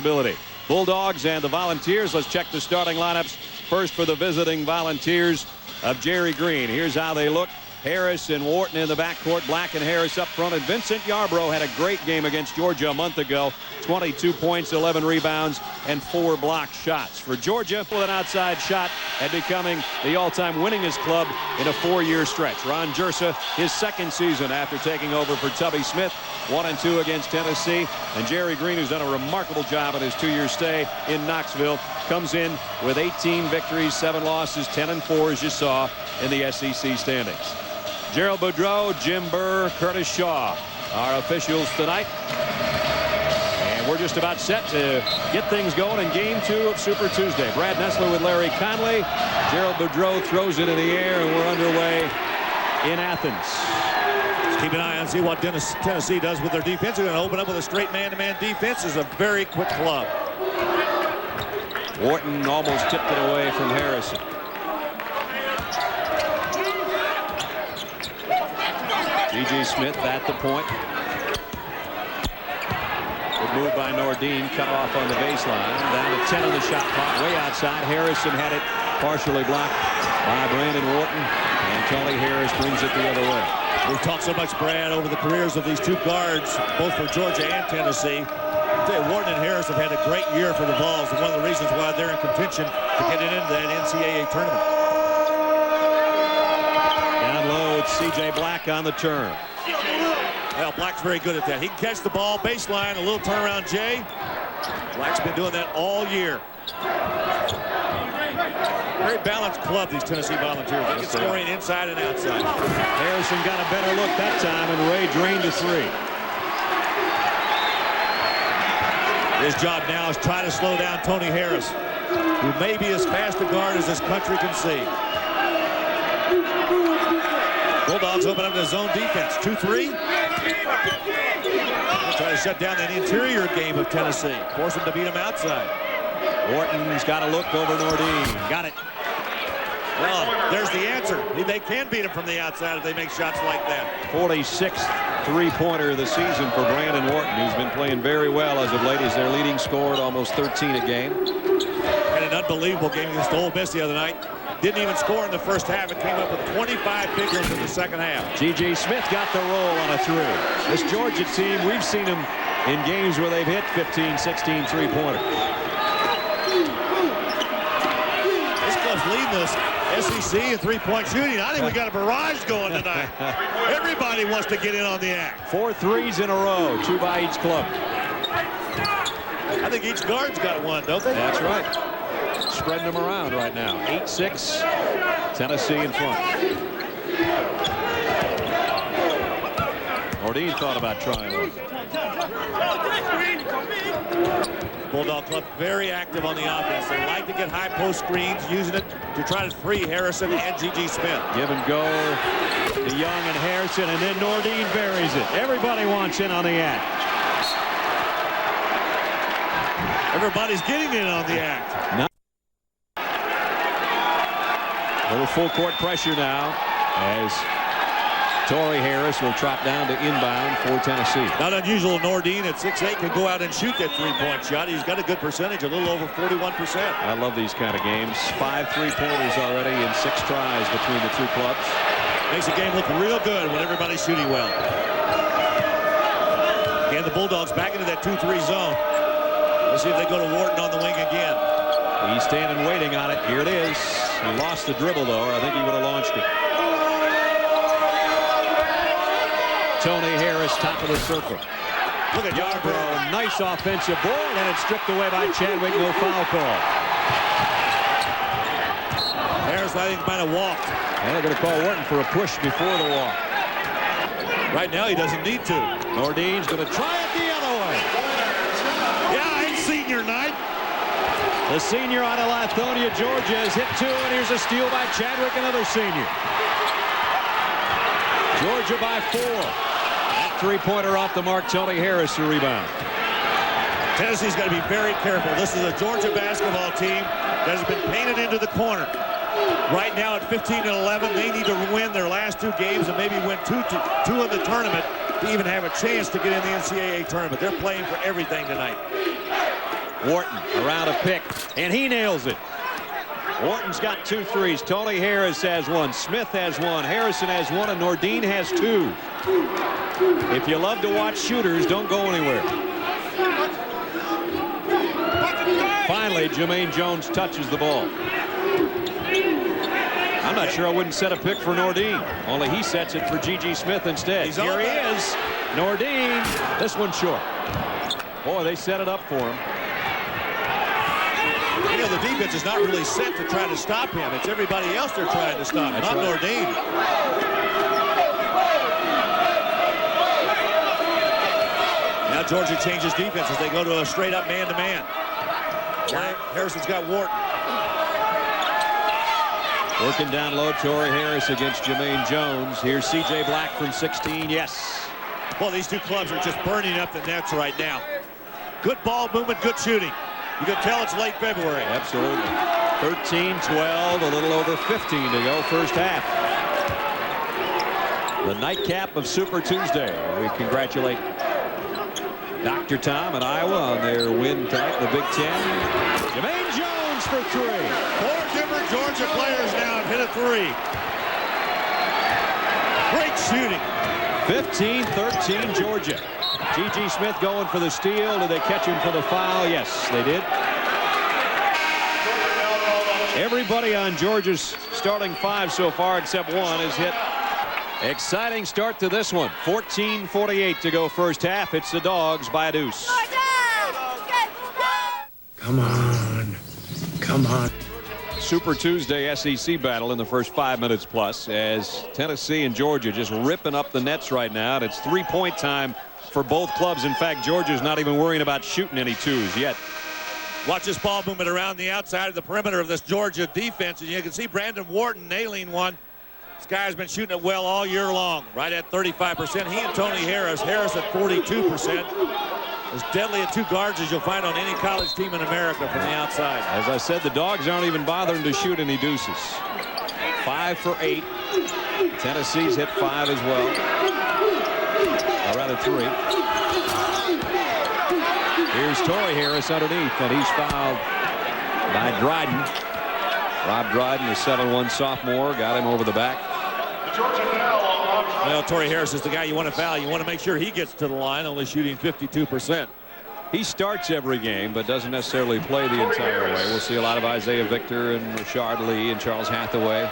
Bulldogs and the Volunteers. Let's check the starting lineups. First for the visiting Volunteers of Jerry Green. Here's how they look. Harris and Wharton in the backcourt. Black and Harris up front. And Vincent Yarbrough had a great game against Georgia a month ago. 22 points, 11 rebounds, and 4 block shots. For Georgia, with an outside shot at becoming the all-time winningest club in a 4-year stretch. Ron Jersa, his second season after taking over for Tubby Smith. 1-2 against Tennessee. And Jerry Green, who's done a remarkable job in his 2-year stay in Knoxville, comes in with 18 victories, 7 losses, 10-4, as you saw in the SEC standings. Gerald Boudreau, Jim Burr, Curtis Shaw, our officials tonight. And we're just about set to get things going in Game 2 of Super Tuesday. Brad Nessler with Larry Conley. Gerald Boudreau throws it in the air, and we're underway in Athens. Let's keep an eye on see what Tennessee does with their defense. They're going to open up with a straight man-to-man defense. It's a very quick club. Wharton almost tipped it away from Harrison. G.G. Smith at the point. Good move by Nordin, cut off on the baseline. Down to 10 on the shot clock, way outside. Harrison had it partially blocked by Brandon Wharton, and Tony Harris brings it the other way. We've talked so much, Brad, over the careers of these two guards, both for Georgia and Tennessee. I'll tell you, Wharton and Harris have had a great year for the Vols, and one of the reasons why they're in contention to get into that NCAA tournament. C.J. Black on the turn. Well, Black's very good at that. He can catch the ball, baseline, a little turnaround Jay. Black's been doing that all year. Very balanced club, these Tennessee Volunteers. They can scoring inside and outside. Harrison got a better look that time, and Ray drained the 3. His job now is try to slow down Tony Harris, who may be as fast a guard as this country can see. Bulldogs open up the zone defense. 2-3. Try to shut down that interior game of Tennessee. Force them to beat them outside. Wharton's got a look over Nordin. Got it. Well, there's the answer. They can beat them from the outside if they make shots like that. 46th three-pointer of the season for Brandon Wharton, who's been playing very well as of late. He's their leading scorer at almost 13 a game. Had an unbelievable game against Ole Miss the other night. Didn't even score in the first half. It came up with 25 big ones in the second half. G.G. Smith got the roll on a 3. This Georgia team, we've seen them in games where they've hit 15, 16 three-pointers. This club's leading this SEC in three-point shooting. I think we got a barrage going tonight. Everybody wants to get in on the act. 4 threes in a row, 2 by each club. I think each guard's got one, don't they? That's right. Spreading them around right now. 8-6, Tennessee in front. Nordin thought about trying one. Bulldog Club very active on the offense. They like to get high post screens, using it to try to free Harrison and G.G. Smith. Give and go to Young and Harrison, and then Nordin buries it. Everybody wants in on the act. Everybody's getting in on the act. A little full court pressure now as Torrey Harris will drop down to inbound for Tennessee. Not unusual. Nordin at 6'8" can go out and shoot that three-point shot. He's got a good percentage, a little over 41%. I love these kind of games. 5 3-pointers already in 6 tries between the 2 clubs. Makes the game look real good when everybody's shooting well. Again, the Bulldogs back into that 2-3 zone. Let's see if they go to Wharton on the wing again. He's standing waiting on it. Here it is. He lost the dribble, though, or I think he would have launched it. Tony Harris, top of the circle. Look at Yarbrough, nice offensive board, and it's stripped away by Chadwick. No foul call. Harris, I think, might have walked. And they're going to call Wharton for a push before the walk. Right now, he doesn't need to. Nordin's going to try it the other way. Yeah, it's senior night. The senior out of Lithonia, Georgia, has hit 2, and here's a steal by Chadwick, another senior. Georgia by 4. That three-pointer off the mark. Tony Harris to rebound. Tennessee's got to be very careful. This is a Georgia basketball team that has been painted into the corner. Right now at 15-11, they need to win their last 2 games and maybe win 2 in the tournament to even have a chance to get in the NCAA tournament. They're playing for everything tonight. Wharton around a pick, and he nails it. Wharton's got 2 threes. Tony Harris has 1. Smith has 1. Harrison has 1, and Nordin has 2. If you love to watch shooters, don't go anywhere. Finally, Jermaine Jones touches the ball. I'm not sure I wouldn't set a pick for Nordin. Only he sets it for G.G. Smith instead. Here he is. Nordin. This one's short. Boy, they set it up for him. You know, the defense is not really set to try to stop him. It's everybody else they're trying to stop, not Nordin. Now Georgia changes defense as they go to a straight-up man-to-man. Harrison's got Wharton. Working down low, Torrey Harris against Jermaine Jones. Here's C.J. Black from 16. Yes. Well, these two clubs are just burning up the nets right now. Good ball movement, good shooting. You can tell it's late February. Absolutely. 13-12, a little over 15 to go first half. The nightcap of Super Tuesday. We congratulate Dr. Tom and Iowa on their win tonight in the Big Ten. Jermaine Jones for 3. 4 different Georgia players now have hit a 3. Great shooting. 15-13 Georgia. G.G. Smith going for the steal. Did they catch him for the foul? Yes, they did. Everybody on Georgia's starting 5 so far except one has hit. Exciting start to this one. 14:48 to go first half. It's the Dogs by a deuce. Come on. Come on. Super Tuesday SEC battle in the first 5 minutes plus as Tennessee and Georgia just ripping up the nets right now. And it's 3-point time for both clubs. In fact, Georgia's not even worrying about shooting any 2s yet. Watch this ball movement around the outside of the perimeter of this Georgia defense. And you can see Brandon Wharton nailing one. This guy's been shooting it well all year long, right at 35%. He and Tony Harris at 42%. As deadly at 2 guards as you'll find on any college team in America from the outside. As I said, the Dogs aren't even bothering to shoot any deuces. 5 for 8. Tennessee's hit 5 as well. Or rather 3. Here's Torrey Harris underneath, and he's fouled by Dryden. Rob Dryden, the 7'1" sophomore, got him over the back. Well, Torrey Harris is the guy you want to foul. You want to make sure he gets to the line, only shooting 52%. He starts every game, but doesn't necessarily play the entire way. We'll see a lot of Isaiah Victor and Rashard Lee and Charles Hathaway.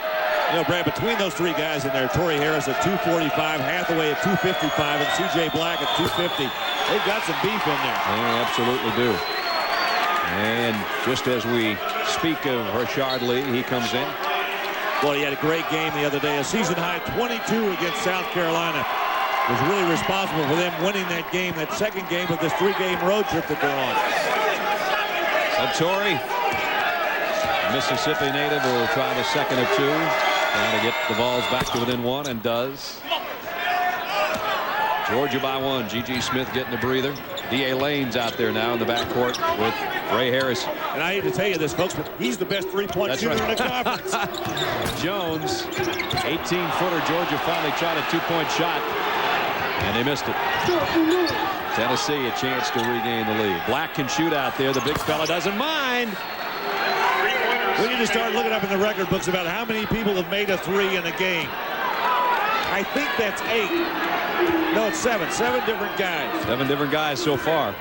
You know, Brad, between those 3 guys in there, Torrey Harris at 245, Hathaway at 255, and C.J. Black at 250. They've got some beef in there. They absolutely do. And just as we speak of Rashard Lee, he comes in. Well, he had a great game the other day. A season-high 22 against South Carolina. Was really responsible for them winning that game, that second game of this 3-game road trip that they're on. So Torrey, Mississippi native, will try the second of 2. Trying to get the balls back to within 1, and does. Georgia by 1. G.G. Smith getting a breather. D.A. Lane's out there now in the backcourt with Ray Harris. And I hate to tell you this, folks, but he's the best 3-point shooter in the conference. Jones, 18-footer. Georgia finally tried a 2-point shot, and they missed it. Tennessee a chance to regain the lead. Black can shoot out there. The big fella doesn't mind. We need to start looking up in the record books about how many people have made a 3 in a game. I think that's 8. No, it's 7. 7 different guys. 7 different guys so far.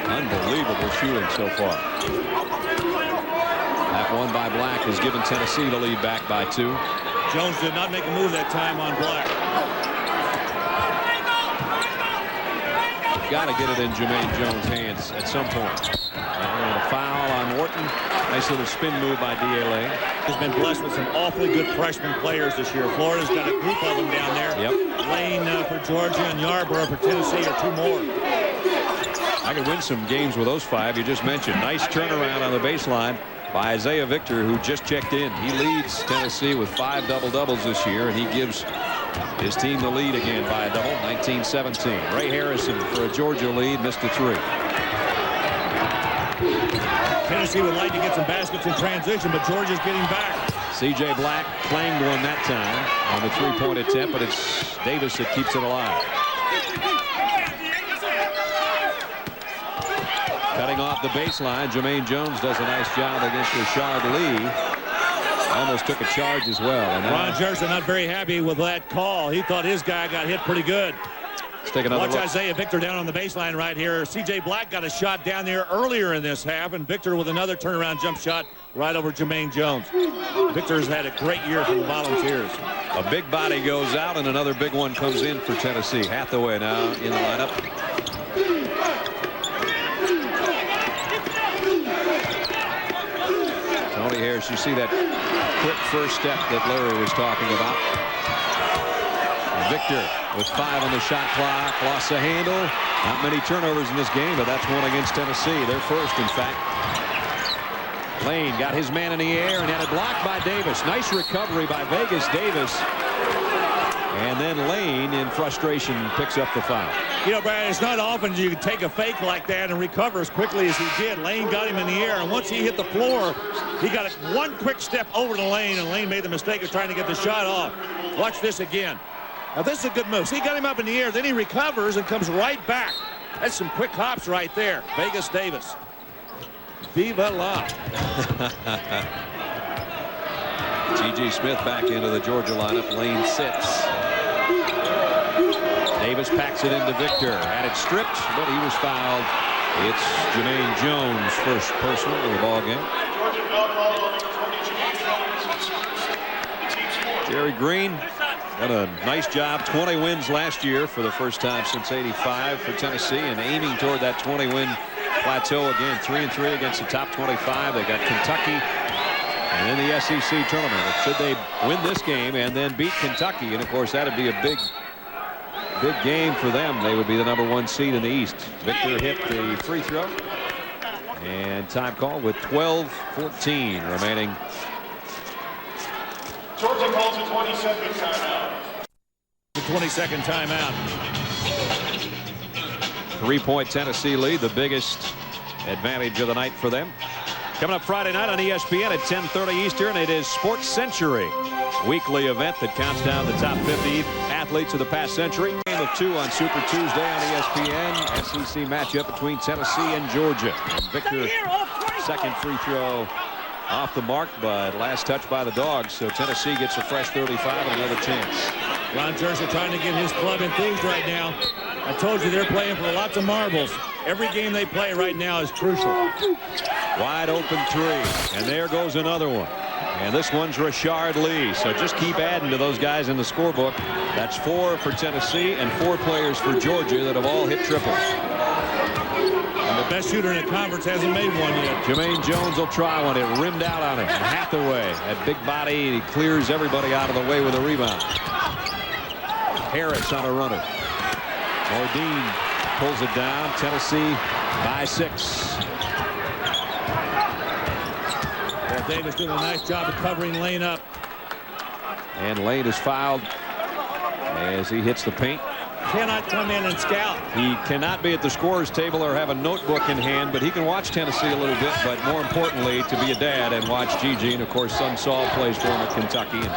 Unbelievable shooting so far. That one by Black has given Tennessee the lead back by 2. Jones did not make a move that time on Black. Got to get it in Jermaine Jones' hands at some point. And a foul on Wharton. Nice little spin move by D.A. Lane. He's been blessed with some awfully good freshman players this year. Florida's got a group of them down there. Yep. Lane for Georgia and Yarborough for Tennessee are 2 more. I could win some games with those 5 you just mentioned. Nice turnaround on the baseline by Isaiah Victor, who just checked in. He leads Tennessee with 5 double-doubles this year, and he gives his team the lead again by a double. 19-17. Ray Harrison for a Georgia lead, missed a 3. Tennessee would like to get some baskets in transition, but Georgia's getting back. C.J. Black claimed one that time on the 3-point attempt, but it's Davis that keeps it alive. Driving off the baseline, Jermaine Jones does a nice job against Rashard Lee. Almost took a charge as well. And Ron Jerson not very happy with that call. He thought his guy got hit pretty good. let's take another Watch look. Isaiah Victor down on the baseline right here. C.J. Black got a shot down there earlier in this half, and Victor with another turnaround jump shot right over Jermaine Jones. Victor's had a great year for the Volunteers. A big body goes out, and another big one comes in for Tennessee. Hathaway now in the lineup. Tony Harris, you see that quick first step that Larry was talking about. Victor with 5 on the shot clock, lost the handle. Not many turnovers in this game, but that's one against Tennessee. Their first, in fact. Lane got his man in the air and had it blocked by Davis. Nice recovery by Vegas Davis. And then Lane, in frustration, picks up the foul. You know, Brad, it's not often you can take a fake like that and recover as quickly as he did. Lane got him in the air, and once he hit the floor, he got one quick step over to Lane, and Lane made the mistake of trying to get the shot off. Watch this again. Now, this is a good move. So he got him up in the air, then he recovers and comes right back. That's some quick hops right there. Vegas Davis. Viva la. G.G. Smith back into the Georgia lineup. Lane sits. Davis packs it into Victor. Had it stripped, but he was fouled. It's Jermaine Jones' first personal of the ball game. Jerry Green done a nice job. 20 wins last year for the first time since '85 for Tennessee, and aiming toward that 20-win plateau again. 3-3 against the top 25. They got Kentucky and then the SEC tournament. Should they win this game and then beat Kentucky, and of course that'd be a big game for them. They would be the #1 seed in the East. Victor hit the free throw, and time call with 12:14 remaining. Georgia calls a 20-second timeout. The 20-second timeout. 3-point Tennessee lead, the biggest advantage of the night for them. Coming up Friday night on ESPN at 10:30 Eastern, it is Sports Century, weekly event that counts down the top 50 athletes of the past century. Game of 2 on Super Tuesday on ESPN. SEC matchup between Tennessee and Georgia. And Victor, second free throw off the mark, but last touch by the Dogs. So Tennessee gets a fresh 35 and another chance. Ron Jerson trying to get his club enthused right now. I told you they're playing for lots of marbles. Every game they play right now is crucial. Wide open 3, and there goes another one. And this one's Rashard Lee. So just keep adding to those guys in the scorebook. That's 4 for Tennessee and 4 players for Georgia that have all hit triples. And the best shooter in the conference hasn't made one yet. Jermaine Jones will try one. It rimmed out on him. Hathaway, that big body, he clears everybody out of the way with a rebound. Harris on a runner. Ordine pulls it down. Tennessee by 6. Well, Davis doing a nice job of covering Lane up. And Lane is fouled as he hits the paint. Cannot come in and scout. He cannot be at the scorer's table or have a notebook in hand, but he can watch Tennessee a little bit. But more importantly, to be a dad and watch Gigi. And of course, son Saul plays for him at Kentucky. And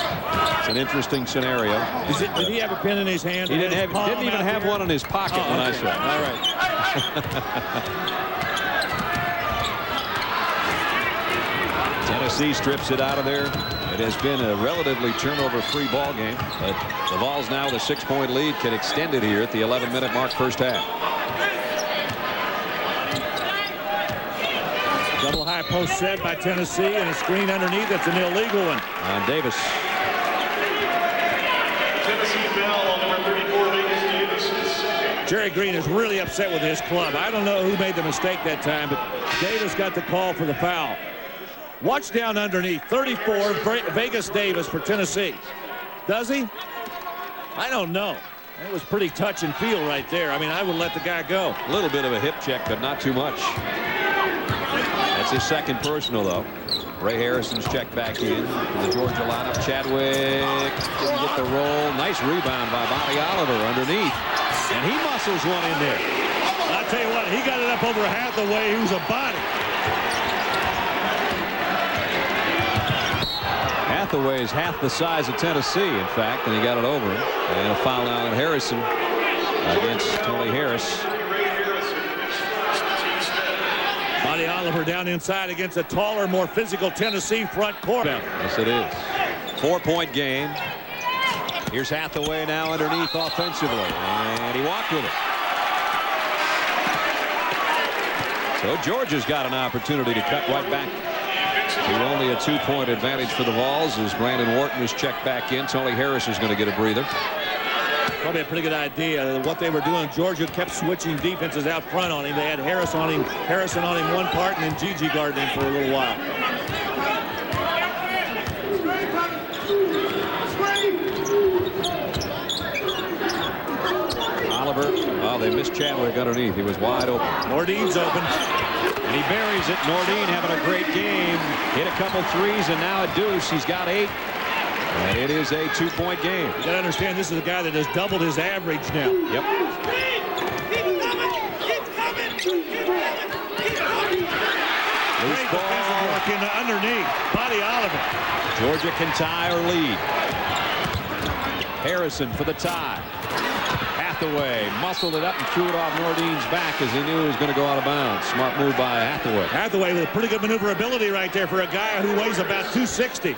it's an interesting scenario. Did he have a pen in his hand? He didn't even have one in his pocket when I saw it. All right. Tennessee strips it out of there. It has been a relatively turnover-free ball game, but the Vols now with a 6-point lead can extend it here at the 11-minute mark, first half. Double high post set by Tennessee, and a screen underneath. That's an illegal one. On Davis. Tennessee foul on number 34, Vegas Davis, is second. Jerry Green is really upset with his club. I don't know who made the mistake that time, but Davis got the call for the foul. Watch down underneath. 34, Vegas Davis for Tennessee. Does he? I don't know. That was pretty touch and feel right there. I mean, I would let the guy go. A little bit of a hip check, but not too much. That's his second personal, though. Ray Harrison's checked back in the Georgia lineup. Chadwick didn't get the roll. Nice rebound by Bobby Oliver underneath. And he muscles one in there. I'll tell you what, he got it up over Hathaway, who's a body. Hathaway is half the size of Tennessee, in fact, and he got it over him. And a foul now on Harrison against Tony Harris. Oliver down inside against a taller, more physical Tennessee front court. Yes, it is. 4-point game. Here's Hathaway now underneath offensively, and he walked with it. So Georgia's got an opportunity to cut right back to only a 2-point advantage for the Vols as Brandon Wharton is checked back in. Tony Harris is going to get a breather. Probably a pretty good idea. What they were doing, Georgia kept switching defenses out front on him. They had Harrison on him one part, and then Gigi guarded him for a little while. Oliver, oh, they missed Chadwick underneath. He was wide open. Nordine's open. And he buries it. Nordine having a great game. Hit a couple threes, and now a deuce. He's got 8. And it is a 2-point game. You got to understand, this is a guy that has doubled his average now. Yep. Loose Great defensive work in underneath. Buddy Oliver. Georgia can tie or lead. Harrison for the tie. Hathaway muscled it up and threw it off Nordine's back as he knew he was going to go out of bounds. Smart move by Hathaway. Hathaway with a pretty good maneuverability right there for a guy who weighs about 260.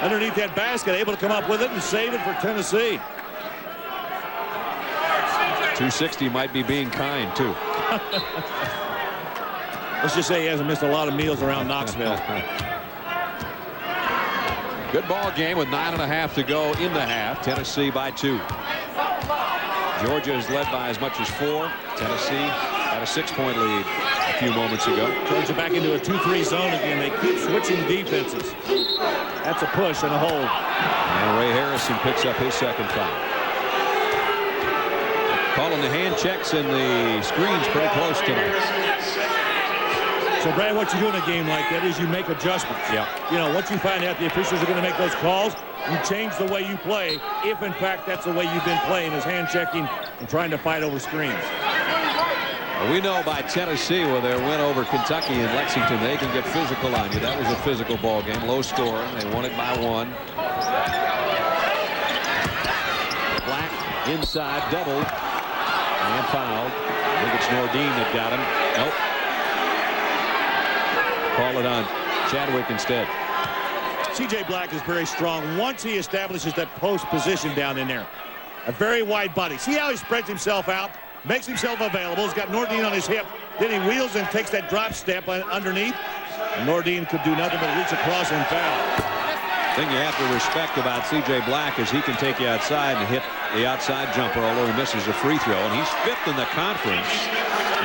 Underneath that basket, able to come up with it and save it for Tennessee. 260 might be being kind, too. Let's just say he hasn't missed a lot of meals around Knoxville. Good ball game with 9.5 to go in the half. Tennessee by 2. Georgia is led by as much as 4. Tennessee had a 6-point lead a few moments ago. Georgia back into a 2-3 zone again. They keep switching defenses. That's a push and a hold. And Ray Harrison picks up his second foul. Calling the hand checks and the screens pretty close tonight. So, Brad, what you do in a game like that is you make adjustments. Yeah. You know, once you find out the officials are going to make those calls, you change the way you play, if in fact that's the way you've been playing, is hand checking and trying to fight over screens. Well, we know by Tennessee with their win over Kentucky and Lexington, they can get physical on you. That was a physical ball game, low scoring. They won it by 1. Black inside, doubled and fouled. I think it's Nordine that got him. Nope. Call it on Chadwick instead. C.J. Black is very strong once he establishes that post position down in there. A very wide body. See how he spreads himself out, makes himself available. He's got Nordine on his hip. Then he wheels and takes that drop step underneath. Nordine could do nothing but reach across and foul. The thing you have to respect about C.J. Black is he can take you outside and hit the outside jumper, although he misses a free throw. And he's 5th in the conference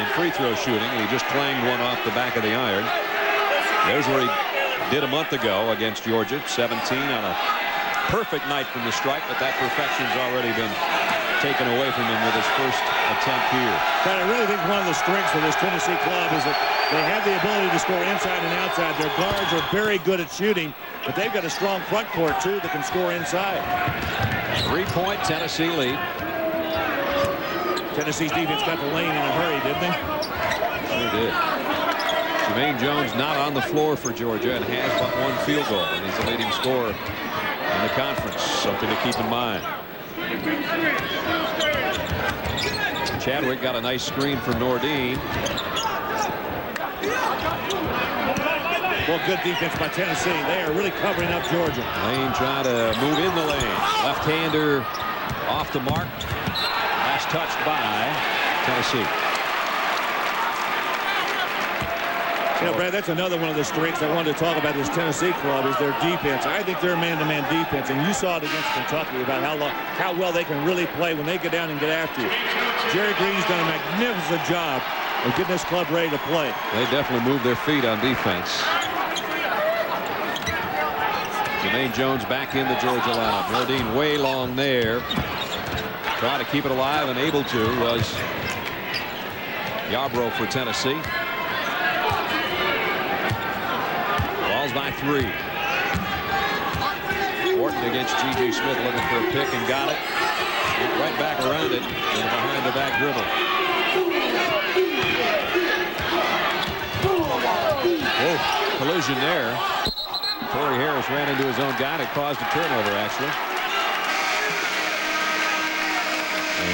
in free throw shooting. He just clanged one off the back of the iron. There's where he did a month ago against Georgia, 17 on a perfect night from the stripe, but that perfection's already been taken away from him with his first attempt here. But I really think one of the strengths of this Tennessee club is that they have the ability to score inside and outside. Their guards are very good at shooting, but they've got a strong front court, too, that can score inside. 3-point Tennessee lead. Tennessee's defense got the lane in a hurry, didn't they? Sure did. Jermaine Jones not on the floor for Georgia and has but 1 field goal, and he's the leading scorer in the conference. Something to keep in mind. Chadwick got a nice screen from Nordine. Well, good defense by Tennessee. They are really covering up Georgia. Lane trying to move in the lane. Left-hander off the mark. Last touched by Tennessee. You know, Brad, that's another one of the strengths I wanted to talk about this Tennessee club is their defense. I think their man-to-man defense, and you saw it against Kentucky about how well they can really play when they get down and get after you. Jerry Green's done a magnificent job of getting this club ready to play. They definitely moved their feet on defense. Jermaine Jones back in the Georgia lineup. Nordine way long there. Trying to keep it alive and able to was Yarbrough for Tennessee. Vols by 3. Wharton against G.J. Smith looking for a pick and got it. Went right back around it and behind the back dribble. Oh, collision there. Corey Harris ran into his own guy and it caused a turnover, actually.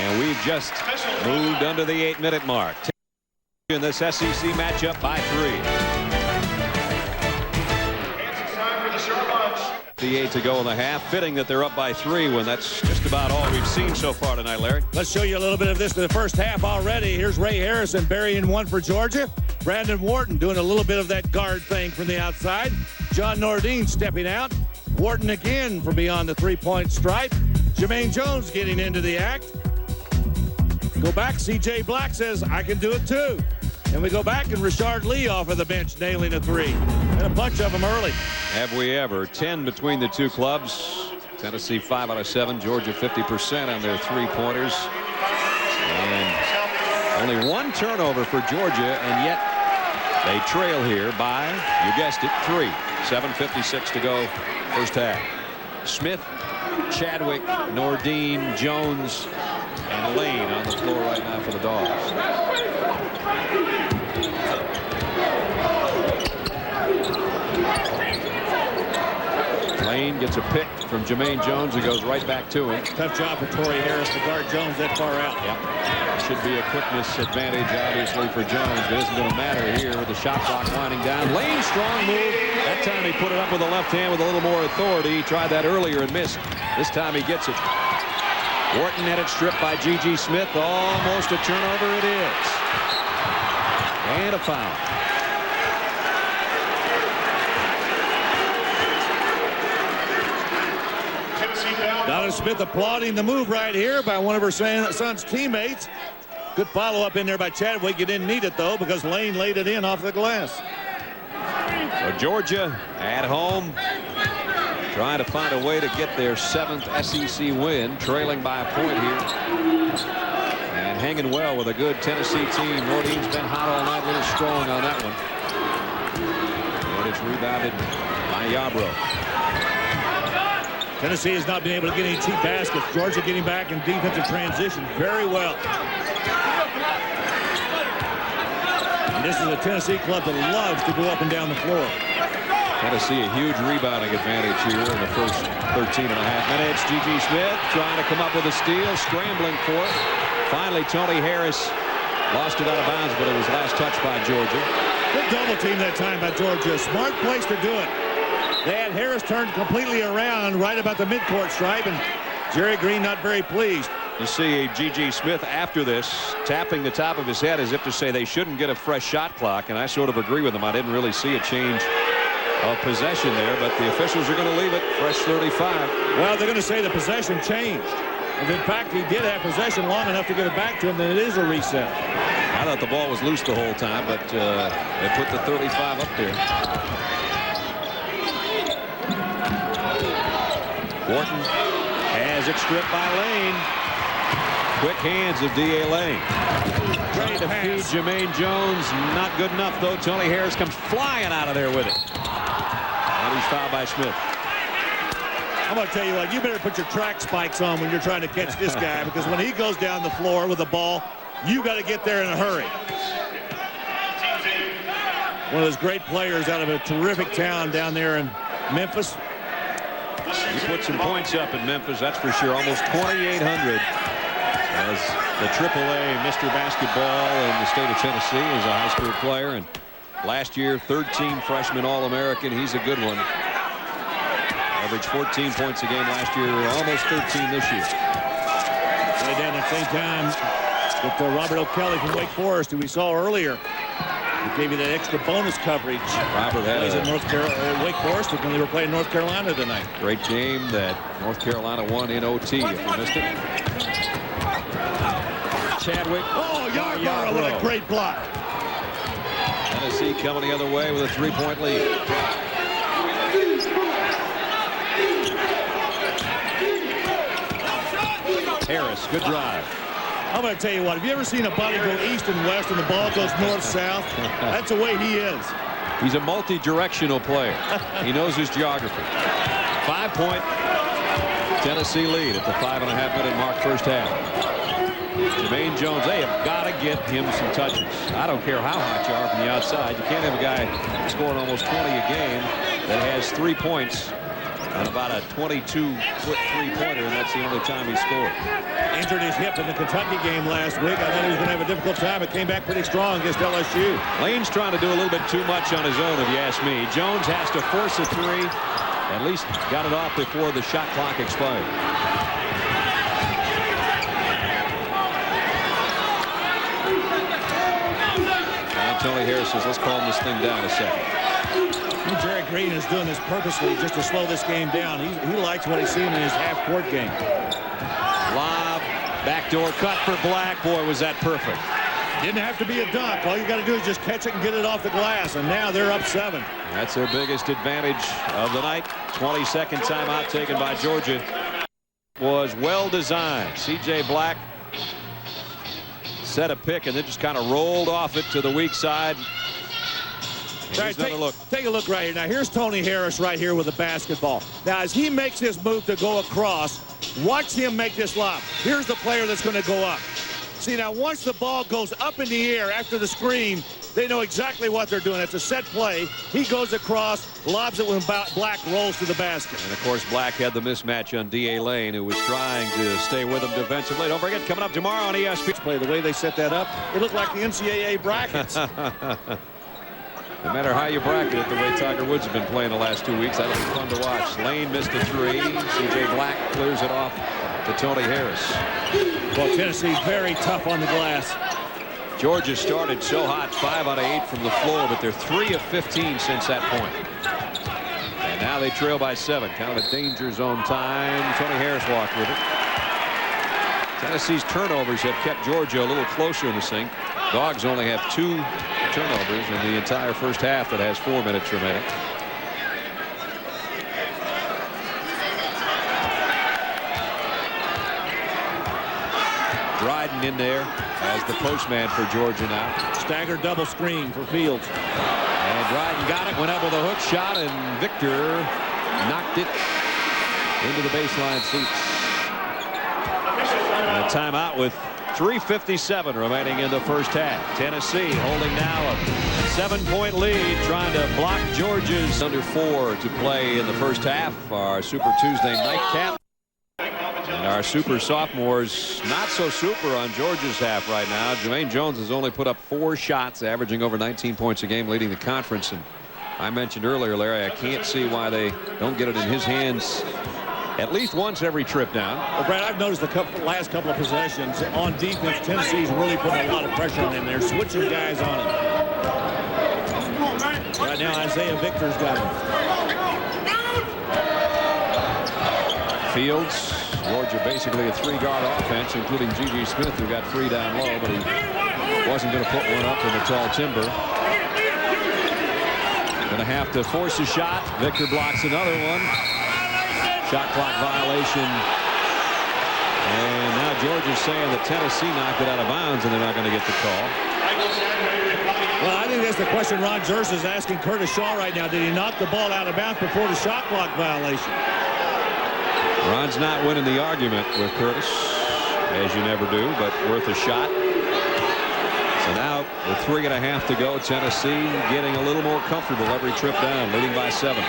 And we've just moved under the 8-minute mark. In this SEC matchup by 3. 58 to go in the half. Fitting that they're up by 3 when that's just about all we've seen so far tonight, Larry. Let's show you a little bit of this in the first half already. Here's Ray Harrison burying one for Georgia. Brandon Wharton doing a little bit of that guard thing from the outside. John Nordine stepping out. Wharton again from beyond the three-point stripe. Jermaine Jones getting into the act. Go back, C.J. Black says, I can do it too. And we go back, and Rashard Lee off of the bench nailing a 3. And a bunch of them early. Have we ever? 10 between the two clubs. Tennessee 5 out of 7. Georgia 50% on their three-pointers. And only 1 turnover for Georgia, and yet they trail here by, you guessed it, 3. 7:56 to go first half. Smith, Chadwick, Nordine, Jones, and Lane on the floor right now for the Dogs. Lane gets a pick from Jermaine Jones, who goes right back to him. Tough job for Torrey Harris to guard Jones that far out. Yep. Should be a quickness advantage, obviously, for Jones. But it isn't going to matter here with the shot clock winding down. Lane, strong move. That time he put it up with the left hand with a little more authority. He tried that earlier and missed. This time he gets it. Wharton had it stripped by G.G. Smith. Almost a turnover it is. And a foul. Donna Smith applauding the move right here by one of her son's teammates. Good follow-up in there by Chadwick. You didn't need it, though, because Lane laid it in off the glass. So Georgia at home, trying to find a way to get their 7th SEC win, trailing by a point here. And hanging well with a good Tennessee team. Nordine's been hot all night, a little strong on that one. And it's rebounded by Yarbrough. Tennessee has not been able to get any cheap baskets. Georgia getting back in defensive transition very well. And this is a Tennessee club that loves to go up and down the floor. Tennessee a huge rebounding advantage here in the first 13 and a half minutes. G.G. Smith trying to come up with a steal, scrambling for it. Finally, Tony Harris lost it out of bounds, but it was last touched by Georgia. Good double team that time by Georgia. Smart place to do it. They had Harris turned completely around right about the midcourt stripe, and Jerry Green not very pleased. You see G.G. Smith after this tapping the top of his head as if to say they shouldn't get a fresh shot clock, and I sort of agree with him. I didn't really see a change of possession there, but the officials are going to leave it fresh 35. Well, they're going to say the possession changed. If in fact he did have possession long enough to get it back to him, then it is a reset. I thought the ball was loose the whole time, but they put the 35 up there. Wharton has it stripped by Lane. Quick hands of D.A. Lane. Trying to feed Jermaine Jones. Not good enough, though. Tony Harris comes flying out of there with it. And he's fouled by Smith. I'm going to tell you what, you better put your track spikes on when you're trying to catch this guy, because when he goes down the floor with the ball, you got to get there in a hurry. One of those great players out of a terrific town down there in Memphis. He put some points up in Memphis, that's for sure. Almost 2,800 as the AAA Mr. Basketball in the state of Tennessee as a high school player. And last year, 13 freshman All-American. He's a good one. Averaged 14 points a game last year, almost 13 this year. Right down at the same time with Robert O'Kelly from Wake Forest, who we saw earlier. He gave you that extra bonus coverage. Robert had at Wake Forest when they were playing North Carolina tonight. Great game that North Carolina won in OT, if you missed it. Chadwick. Oh, Yarbrough with a great block. Tennessee coming the other way with a three-point lead. Harris, good drive. I'm going to tell you what, have you ever seen a body go east and west and the ball goes north-south? That's the way he is. He's a multi-directional player. He knows his geography. 5-point Tennessee lead at the 5.5-minute mark first half. Jermaine Jones, they have got to get him some touches. I don't care how hot you are from the outside. You can't have a guy scoring almost 20 a game that has 3 points and about a 22-foot three-pointer, and that's the only time he scored. Injured his hip in the Kentucky game last week. I thought he was going to have a difficult time. It came back pretty strong against LSU. Lane's trying to do a little bit too much on his own, if you ask me. Jones has to force a three. At least got it off before the shot clock expired. And Tony Harris says, let's calm this thing down a second. Jerry Green is doing this purposely just to slow this game down. He likes what he's seeing in his half-court game. Lob, backdoor cut for Black. Boy, was that perfect. Didn't have to be a dunk. All you got to do is just catch it and get it off the glass. And now they're up 7. That's their biggest advantage of the night. 22nd timeout taken by Georgia. Was well designed. C.J. Black set a pick and then just kind of rolled off it to the weak side. Right, take a look right here. Now here's Tony Harris right here with the basketball. Now as he makes his move to go across, watch him make this lob. Here's the player that's going to go up. See, now once the ball goes up in the air after the screen, they know exactly what they're doing. It's a set play. He goes across, lobs it when Black rolls to the basket. And of course Black had the mismatch on D.A. Lane, who was trying to stay with him defensively. Don't forget, coming up tomorrow on ESPN. Play the way they set that up, it looked like the NCAA brackets. No matter how you bracket it, the way Tiger Woods has been playing the last 2 weeks, that'll be fun to watch. Lane missed a 3. C.J. Black clears it off to Tony Harris. Well, Tennessee's very tough on the glass. Georgia started so hot, 5 out of 8 from the floor, but they're 3 of 15 since that point. And now they trail by 7. Kind of a danger zone time. Tony Harris walked with it. Tennessee's turnovers have kept Georgia a little closer in the sink. Dogs only have 2 turnovers in the entire first half that has 4 minutes remaining. Dryden in there as the postman for Georgia now. Staggered double screen for Fields. And Dryden got it, went up with a hook shot, and Victor knocked it into the baseline seats. And a timeout with 3:57 remaining in the first half. Tennessee holding now a 7-point lead, trying to block Georgia's under 4 to play in the first half. Our Super Tuesday nightcap. And our super sophomores not so super on Georgia's half right now. Jermaine Jones has only put up 4 shots, averaging over 19 points a game, leading the conference. And I mentioned earlier, Larry, I can't see why they don't get it in his hands at least once every trip down. Well, Brad, I've noticed the last couple of possessions on defense, Tennessee's really putting a lot of pressure on him. They're switching guys on him. Right now, Isaiah Victor's got him. Fields, Georgia basically a 3-guard offense, including G.G. Smith, who got 3 down low, but he wasn't going to put one up in the tall timber. Going to have to force a shot. Victor blocks another one. Shot clock violation. And now Georgia's saying that Tennessee knocked it out of bounds and they're not going to get the call. Well, I think that's the question Ron Jerz is asking Curtis Shaw right now. Did he knock the ball out of bounds before the shot clock violation? Ron's not winning the argument with Curtis, as you never do, but worth a shot. So now with 3.5 to go, Tennessee getting a little more comfortable every trip down, leading by 7.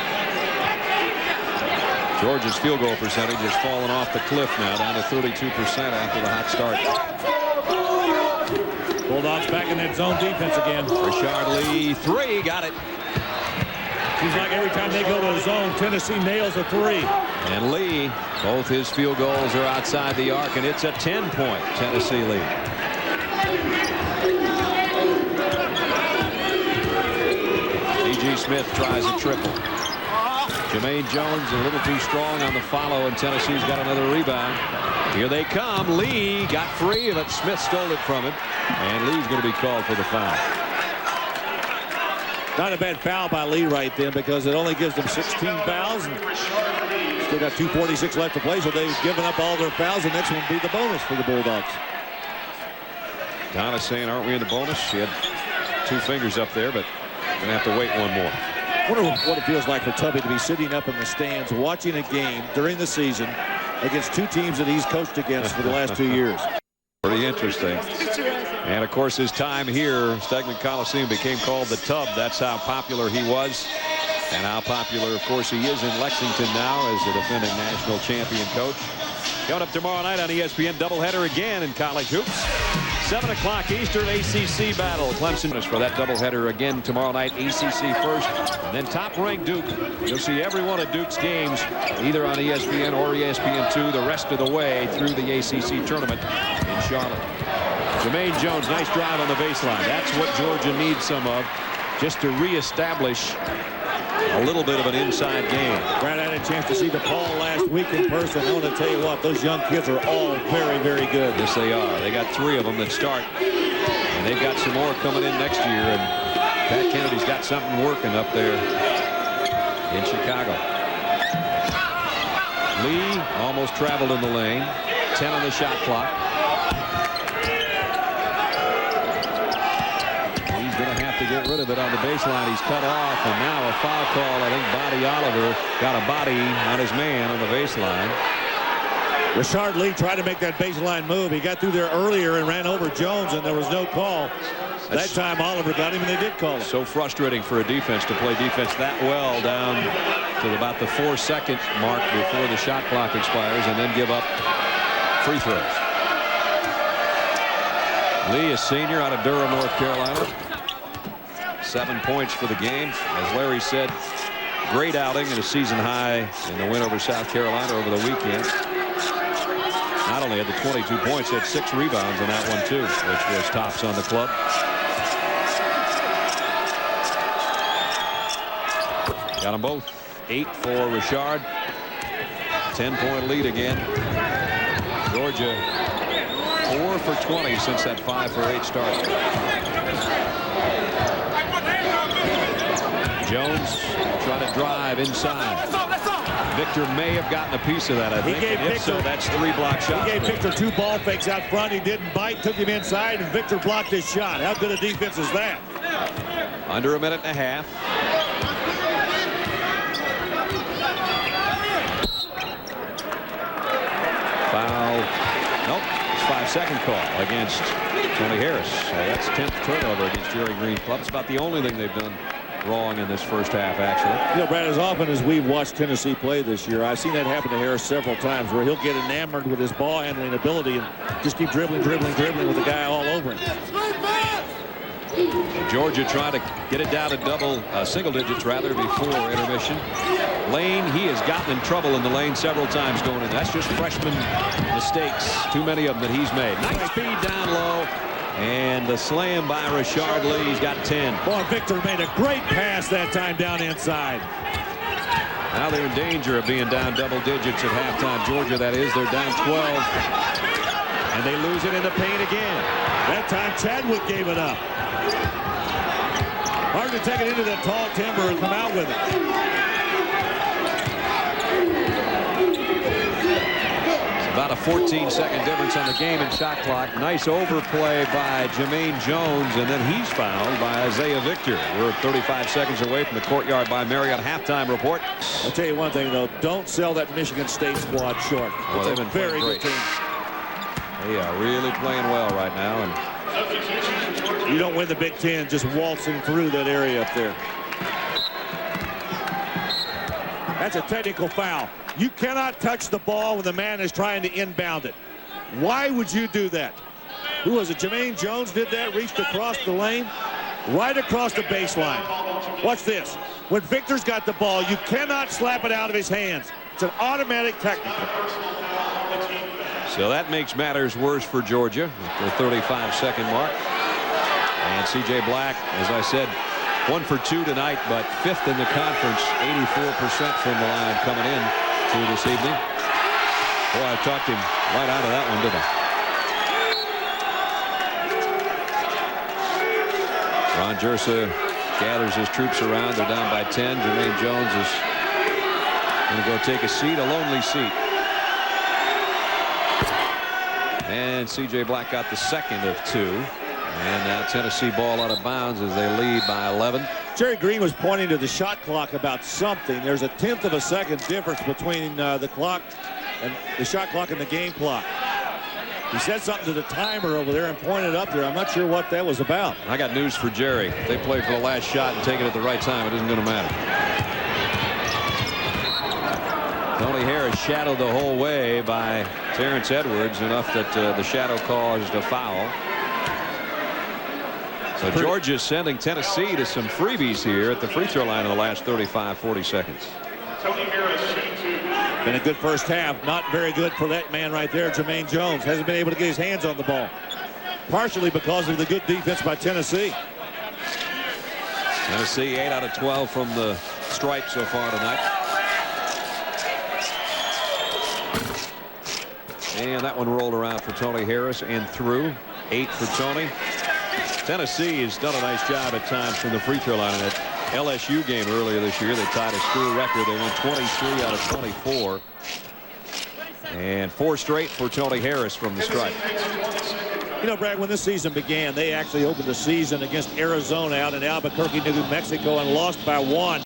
Georgia's field goal percentage has fallen off the cliff now, down to 32% after the hot start. Bulldogs back in that zone defense again. Rashard Lee, 3, got it. Seems like every time they go to a zone, Tennessee nails a 3. And Lee, both his field goals are outside the arc, and it's a 10-point Tennessee lead. C.G. Smith tries a triple. Jermaine Jones a little too strong on the follow, and Tennessee's got another rebound. Here they come. Lee got free, but Smith stole it from him, and Lee's going to be called for the foul. Not a bad foul by Lee right then, because it only gives them 16 fouls. And still got 2:46 left to play, so they've given up all their fouls. The next one will be the bonus for the Bulldogs. Donna saying, aren't we in the bonus? She had 2 fingers up there, but going to have to wait one more. I wonder what it feels like for Tubby to be sitting up in the stands watching a game during the season against 2 teams that he's coached against for the last 2 years. Pretty interesting. And of course his time here, Stegman Coliseum, became called the Tub. That's how popular he was, and how popular of course he is in Lexington now as the defending national champion coach. Coming up tomorrow night on ESPN, doubleheader again in college hoops. 7 o'clock Eastern ACC battle. Clemson is for that doubleheader again tomorrow night. ACC first, and then top-ranked Duke. You'll see every one of Duke's games either on ESPN or ESPN2 the rest of the way through the ACC tournament in Charlotte. Jermaine Jones, nice drive on the baseline. That's what Georgia needs some of, just to reestablish a little bit of an inside game. Brad, I had a chance to see DePaul last week in person. I want to tell you what, those young kids are all very, very good. Yes, they are. They got 3 of them that start, and they've got some more coming in next year. And Pat Kennedy's got something working up there in Chicago. Lee almost traveled in the lane. 10 on the shot clock. To get rid of it on the baseline. He's cut off, and now a foul call. I think Buddy Oliver got a body on his man on the baseline. Rashard Lee tried to make that baseline move. He got through there earlier and ran over Jones, and there was no call. That time Oliver got him, and they did call it. So frustrating for a defense to play defense that well down to about the 4-second mark before the shot clock expires and then give up free throws. Lee, a senior out of Durham, North Carolina. 7 points for the game. As Larry said, great outing and a season high in the win over South Carolina over the weekend. Not only had the 22 points, he had 6 rebounds in that one too, which was tops on the club. Got them both. 8 for Rashard. 10-point lead again. Georgia 4 for 20 since that 5 for 8 start. Jones trying to drive inside. Victor may have gotten a piece of that, I think. If so, that's 3 block shots. He gave Victor 2 ball fakes out front. He didn't bite, took him inside, and Victor blocked his shot. How good a defense is that? Under a minute and a half. Foul. Nope. It's 5-second call against Tony Harris. So that's 10th turnover against Jerry Green's club. It's about the only thing they've done wrong in this first half, actually. You know, Brad, as often as we've watched Tennessee play this year, I've seen that happen to Harris several times, where he'll get enamored with his ball handling ability and just keep dribbling with the guy all over him. Georgia trying to get it down to single digits rather before intermission. Lane, he has gotten in trouble in the lane several times going in. That's just freshman mistakes, too many of them that he's made. Nice speed down low. And the slam by Rashard Lee. He's got 10. Boy, Victor made a great pass that time down inside. Now they're in danger of being down double digits at halftime. Georgia, that is. They're down 12. And they lose it in the paint again. That time Chadwick gave it up. Hard to take it into the tall timber and come out with it. About a 14-second difference on the game and shot clock. Nice overplay by Jermaine Jones, and then he's fouled by Isaiah Victor. We're 35 seconds away from the Courtyard by Marriott halftime report. I'll tell you one thing, though. Don't sell that Michigan State squad short. Well, it's a very good team. They are really playing well right now. And you don't win the Big Ten just waltzing through that area up there. That's a technical foul. You cannot touch the ball when the man is trying to inbound it. Why would you do that? Who was it? Jermaine Jones did that, reached across the lane, right across the baseline. Watch this. When Victor's got the ball, you cannot slap it out of his hands. It's an automatic technical. So that makes matters worse for Georgia at the 35-second mark. And C.J. Black, as I said, 1 for 2 tonight, but 5th in the conference, 84% from the line coming in to this evening. Boy, I talked him right out of that one, didn't I? Ron Jersa gathers his troops around. They're down by 10. Jermaine Jones is going to go take a seat, a lonely seat. And C.J. Black got the second of 2. And now Tennessee ball out of bounds as they lead by 11. Jerry Green was pointing to the shot clock about something. There's a 1/10 of a second difference between the clock and the shot clock and the game clock. He said something to the timer over there and pointed up there. I'm not sure what that was about. I got news for Jerry. If they play for the last shot and take it at the right time, it isn't going to matter. Tony Harris shadowed the whole way by Terrence Edwards, enough that the shadow caused a foul. So Georgia's sending Tennessee to some freebies here at the free throw line in the last 35-40 seconds. Tony Harris shooting 2. Been a good first half. Not very good for that man right there, Jermaine Jones. Hasn't been able to get his hands on the ball. Partially because of the good defense by Tennessee. Tennessee 8 out of 12 from the stripe so far tonight. And that one rolled around for Tony Harris and through. 8 for Tony. Tennessee has done a nice job at times from the free throw line. In that LSU game earlier this year, they tied a school record. They won 23 out of 24. And 4 straight for Tony Harris from the stripe. You know, Brad, when this season began, they actually opened the season against Arizona out in Albuquerque, New Mexico, and lost by 1.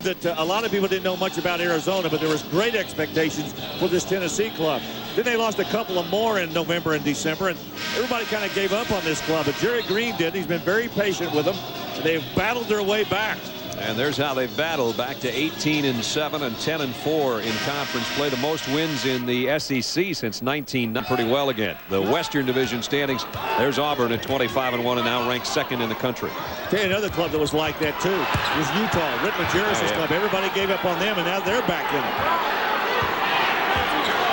That a lot of people didn't know much about Arizona, but there was great expectations for this Tennessee club. Then they lost a couple of more in November and December, and everybody kind of gave up on this club. But Jerry Green did. He's been very patient with them. They've battled their way back. And there's how they've battled back to 18-7 and 10-4 in conference play. The most wins in the SEC since 1990. Pretty well again. The Western Division standings. There's Auburn at 25-1 and now ranked 2nd in the country. Tell you another club that was like that too was Utah. Rick Majerus' club. Everybody gave up on them, and now they're back in it.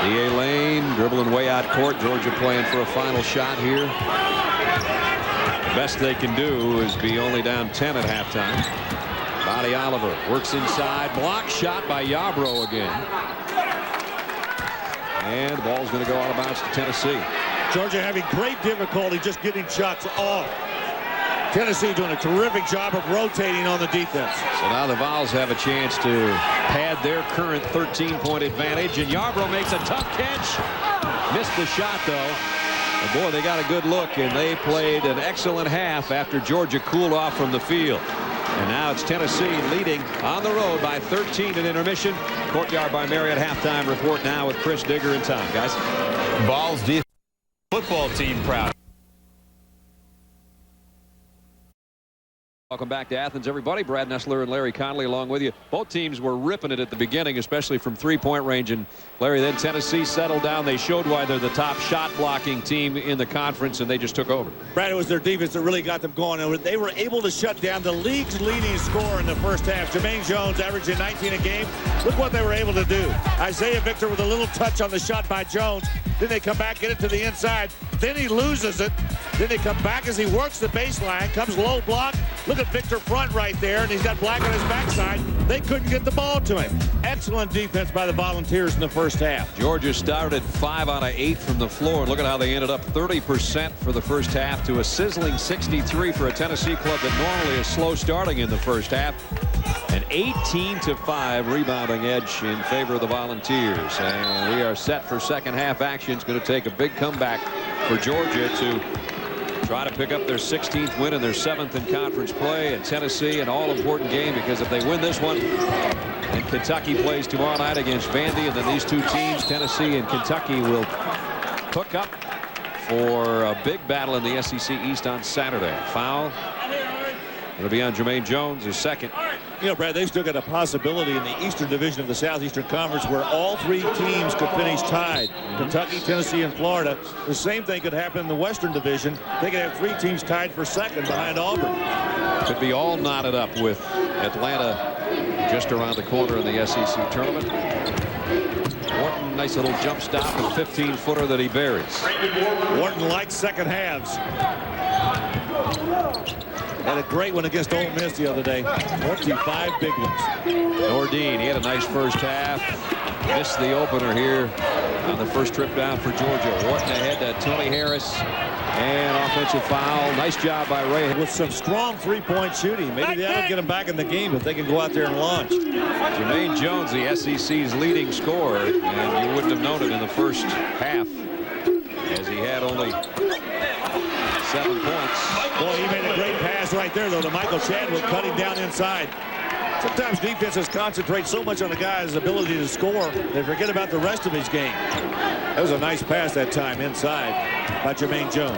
D.A. Lane dribbling way out court. Georgia playing for a final shot here. The best they can do is be only down 10 at halftime. Bonnie Oliver works inside. Block shot by Yarbrough again. And the ball's going to go out of bounds to Tennessee. Georgia having great difficulty just getting shots off. Tennessee doing a terrific job of rotating on the defense. So now the Vols have a chance to pad their current 13-point advantage. And Yarbrough makes a tough catch. Missed the shot, though. And boy, they got a good look, and they played an excellent half after Georgia cooled off from the field. And now it's Tennessee leading on the road by 13 at intermission. Courtyard by Marriott halftime report now with Chris Digger and Tom. Guys. Vols defense football team proud. Welcome back to Athens, everybody. Brad Nessler and Larry Connolly along with you. Both teams were ripping it at the beginning, especially from three-point range. And Larry, then Tennessee settled down. They showed why they're the top shot-blocking team in the conference, and they just took over. Brad, it was their defense that really got them going. They were able to shut down the league's leading scorer in the first half. Jermaine Jones averaging 19 a game. Look what they were able to do. Isaiah Victor with a little touch on the shot by Jones. Then they come back, get it to the inside. Then he loses it. Then they come back as he works the baseline. Comes low block. Look at Victor front right there, and he's got Black on his backside. They couldn't get the ball to him. Excellent defense by the Volunteers in the first half. Georgia started 5 out of 8 from the floor. And look at how they ended up 30% for the first half to a sizzling 63 for a Tennessee club that normally is slow starting in the first half. An 18-5 rebounding edge in favor of the Volunteers. And we are set for second half action. It's going to take a big comeback for Georgia to try to pick up their 16th win and their 7th in conference play. And Tennessee, an all-important game, because if they win this one, and Kentucky plays tomorrow night against Vandy, and then these two teams, Tennessee and Kentucky, will hook up for a big battle in the SEC East on Saturday. Foul. It'll be on Jermaine Jones, his second. You know, Brad, they've still got a possibility in the Eastern Division of the Southeastern Conference where all three teams could finish tied. Kentucky, Tennessee, and Florida. The same thing could happen in the Western Division. They could have 3 teams tied for second behind Auburn. Could be all knotted up with Atlanta just around the corner in the SEC tournament. Wharton, nice little jump stop, and 15-footer that he buries. Wharton likes second halves. Had a great one against Ole Miss the other day. 25 big ones. Nordine, he had a nice first half. Missed the opener here on the first trip down for Georgia. Wharton ahead to Tony Harris. And offensive foul. Nice job by Ray. With some strong three-point shooting. Maybe that'll get them back in the game if they can go out there and launch. Jermaine Jones, the SEC's leading scorer. And you wouldn't have known it in the first half, as he had only 7 points. Boy, he made a great pass right there, though, to Michael Chadwick, cutting down inside. Sometimes defenses concentrate so much on a guy's ability to score, they forget about the rest of his game. That was a nice pass that time inside by Jermaine Jones.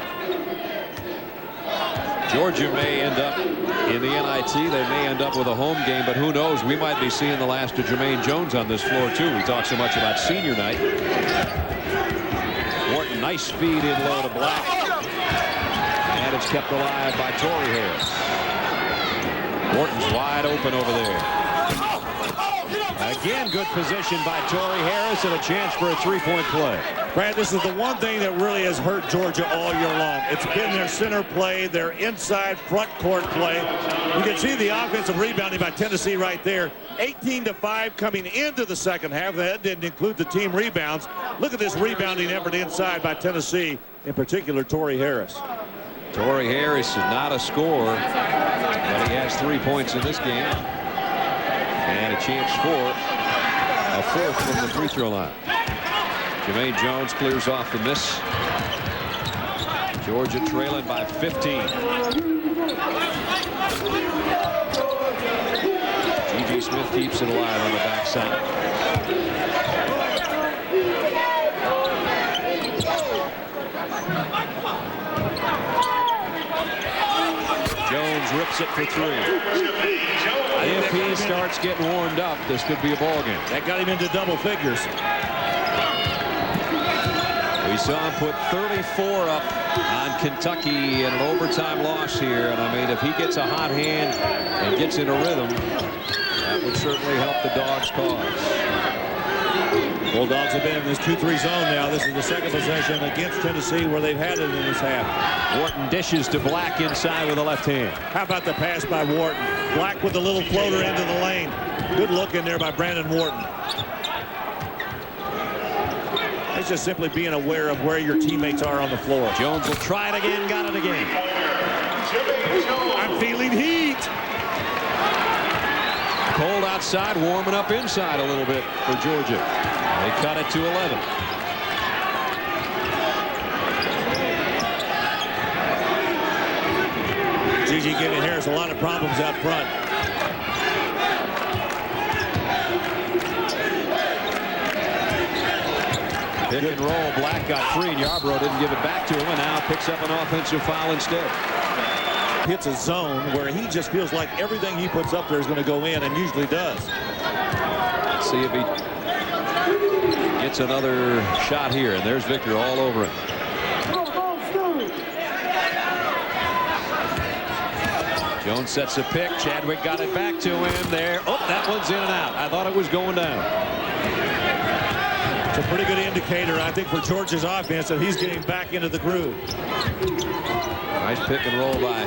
Georgia may end up in the NIT. They may end up with a home game, but who knows? We might be seeing the last of Jermaine Jones on this floor, too. We talk so much about senior night. Wharton, nice speed in low to Black. And it's kept alive by Torrey Harris. Wharton's wide open over there. Again, good position by Torrey Harris and a chance for a three-point play. Brad, this is the one thing that really has hurt Georgia all year long. It's been their center play, their inside front court play. You can see the offensive rebounding by Tennessee right there. 18-5 coming into the second half. That didn't include the team rebounds. Look at this rebounding effort inside by Tennessee, in particular Torrey Harris. Torrey Harris is not a scorer, but he has 3 points in this game. And a chance for a fourth from the free throw line. Jermaine Jones clears off the miss. Georgia trailing by 15. G.G. Smith keeps it alive on the backside. Jones rips it for three. If he starts getting warmed up, this could be a ball game. That got him into double figures. We saw him put 34 up on Kentucky in an overtime loss here. And I mean, if he gets a hot hand and gets in a rhythm, that would certainly help the Dogs' cause. Bulldogs have been in this 2-3 zone now. This is the second possession against Tennessee where they've had it in this half. Wharton dishes to Black inside with the left hand. How about the pass by Wharton? Black with the little floater into the lane. Good look in there by Brandon Wharton. It's just simply being aware of where your teammates are on the floor. Jones will try it again, got it again. I'm feeling heat. Cold outside, warming up inside a little bit for Georgia. They cut it to 11. G.G. giving Harris a lot of problems out front. Pick and roll. Black got free, and Yarbrough didn't give it back to him, and now picks up an offensive foul instead. Hits a zone where he just feels like everything he puts up there is going to go in, and usually does. Let's see if he gets another shot here, and there's Victor all over him. Jones sets a pick. Chadwick got it back to him there. Oh, that one's in and out. I thought it was going down. It's a pretty good indicator, I think, for Georgia's offense that he's getting back into the groove. Nice pick and roll by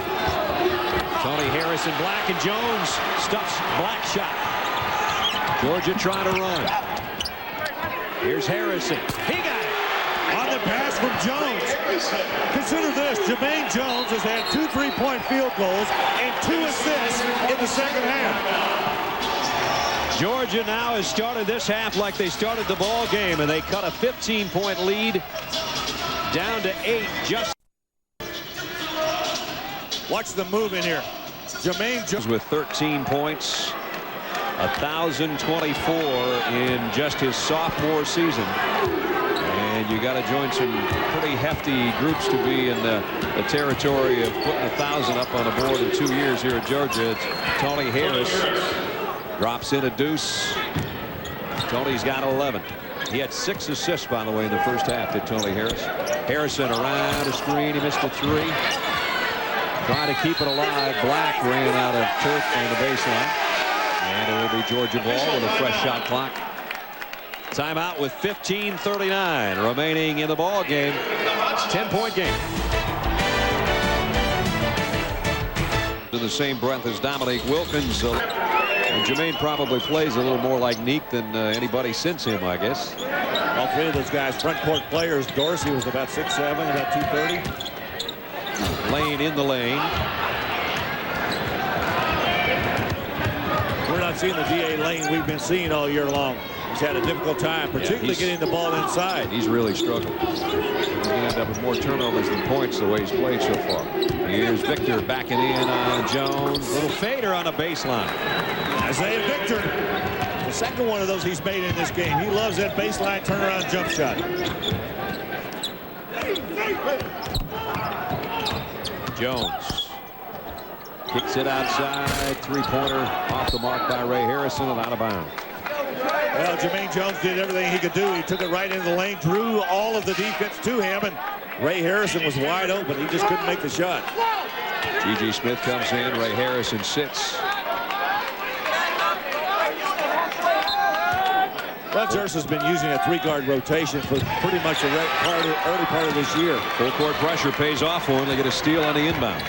Tony Harris and Black, and Jones stuffs Black shot. Georgia trying to run. Here's Harrison. He got it. On the pass from Jones. Consider this. Jermaine Jones has had 2 3-point field goals and 2 assists in the second half. Georgia now has started this half like they started the ball game, and they cut a 15-point lead down to 8. Just watch the move in here. Jermaine Jones with 13 points, 1,024 in just his sophomore season. And you got to join some pretty hefty groups to be in the territory of putting 1,000 up on the board in 2 years here at Georgia. It's Tony Harris drops in a deuce. Tony's got 11. He had 6 assists, by the way, in the first half, did Tony Harris. Harrison around a screen. He missed a 3. Trying to keep it alive. Black ran out of turf on the baseline. And it will be Georgia ball with a fresh shot clock. Timeout with 15:39 remaining in the ball game. 10-point game. In the same breath as Dominique Wilkins. And Jermaine probably plays a little more like Neek than anybody since him, I guess. All 3 of those guys, front court players. Dorsey was about 6'7", about 230. Lane in the lane. We're not seeing the D.A. Lane we've been seeing all year long. He's had a difficult time, particularly getting the ball inside. He's really struggled. He's going to end up with more turnovers than points the way he's played so far. Here's Victor backing in on Jones. Little fader on the baseline. Isaiah Victor, the second one of those he's made in this game. He loves that baseline turnaround jump shot. Jones kicks it outside. 3-pointer off the mark by Ray Harrison and out of bounds. Well, Jermaine Jones did everything he could do. He took it right into the lane, drew all of the defense to him, and Ray Harrison was wide open. He just couldn't make the shot. G.G. Smith comes in. Ray Harrison sits. Bud Zerst has been using a 3-guard rotation for pretty much the early part of this year. Full court pressure pays off for him. They get a steal on the inbound.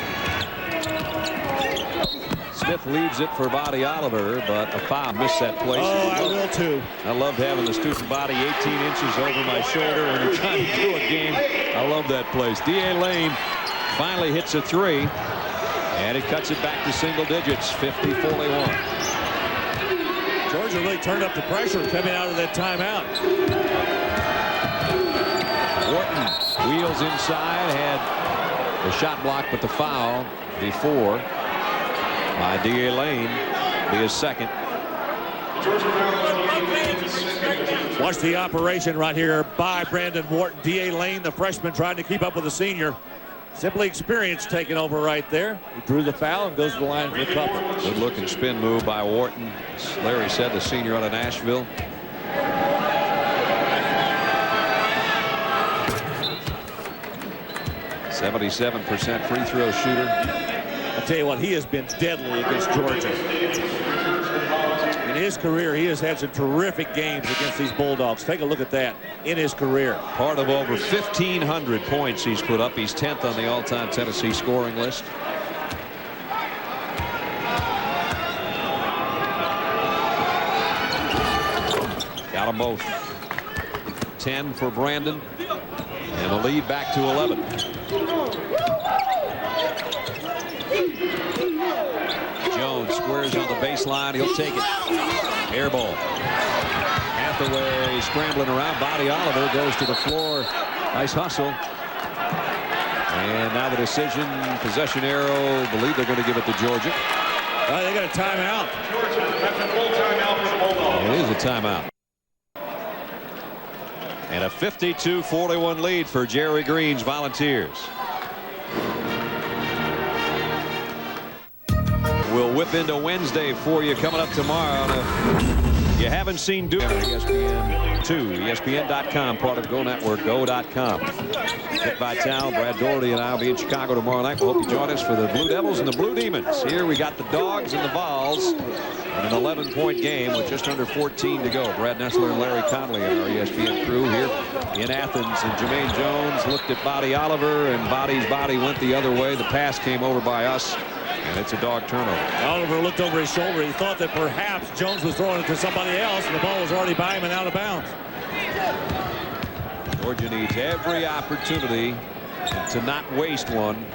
Smith leaves it for Body Oliver, but a foul. Missed that place. Oh, I will too. I loved having the student body 18 inches over my shoulder when you're trying to do a game. I love that place. D.A. Lane finally hits a 3, and it cuts it back to single digits, 50-41. Georgia really turned up the pressure coming out of that timeout. Wharton wheels inside, had the shot blocked, but the foul before by D.A. Lane, be his second. Watch the operation right here by Brandon Wharton. D.A. Lane, the freshman, trying to keep up with the senior. Simply experience taking over right there. He drew the foul and goes to the line for a couple. Good looking spin move by Wharton. As Larry said, the senior out of Nashville. .77% free throw shooter. I'll tell you what, he has been deadly against Georgia. In his career, he has had some terrific games against these Bulldogs. Take a look at that in his career. Part of over 1,500 points he's put up. He's 10th on the all-time Tennessee scoring list. Got them both. 10 for Brandon, and the lead back to 11. Jones squares on the baseline. He'll take it. Air ball. Hathaway scrambling around. Body Oliver goes to the floor. Nice hustle. And now the decision. Possession arrow. Believe they're going to give it to Georgia. They got a timeout. It is a timeout. And a 52-41 lead for Jerry Green's Volunteers. We'll whip into Wednesday for you coming up tomorrow. Now, if you haven't seen Duke, ESPN 2, ESPN.com, part of Go Network, Go.com. Dick Vitale, Brad Doherty, and I will be in Chicago tomorrow night. We hope you join us for the Blue Devils and the Blue Demons. Here we got the Dogs and the Vols in an 11-point game with just under 14 to go. Brad Nessler and Larry Conley and our ESPN crew here in Athens. And Jermaine Jones looked at Body Oliver, and Body's body went the other way. The pass came over by us. And it's a dog turnover. Oliver looked over his shoulder. He thought that perhaps Jones was throwing it to somebody else, and the ball was already by him and out of bounds. Georgia needs every opportunity to not waste one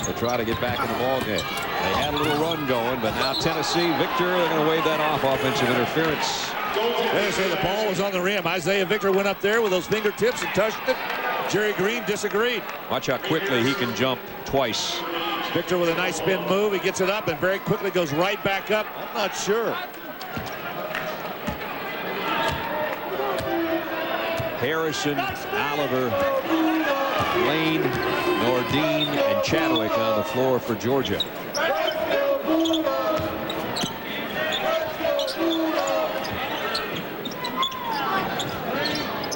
to try to get back in the ball game. They had a little run going, but now Tennessee, Victor, they're going to wave that off. Offensive interference. They say the ball was on the rim. Isaiah Victor went up there with those fingertips and touched it. Jerry Green disagreed. Watch how quickly he can jump twice. Victor with a nice spin move. He gets it up and very quickly goes right back up. I'm not sure. Harrison, Oliver, Lane, Nordine, and Chadwick on the floor for Georgia.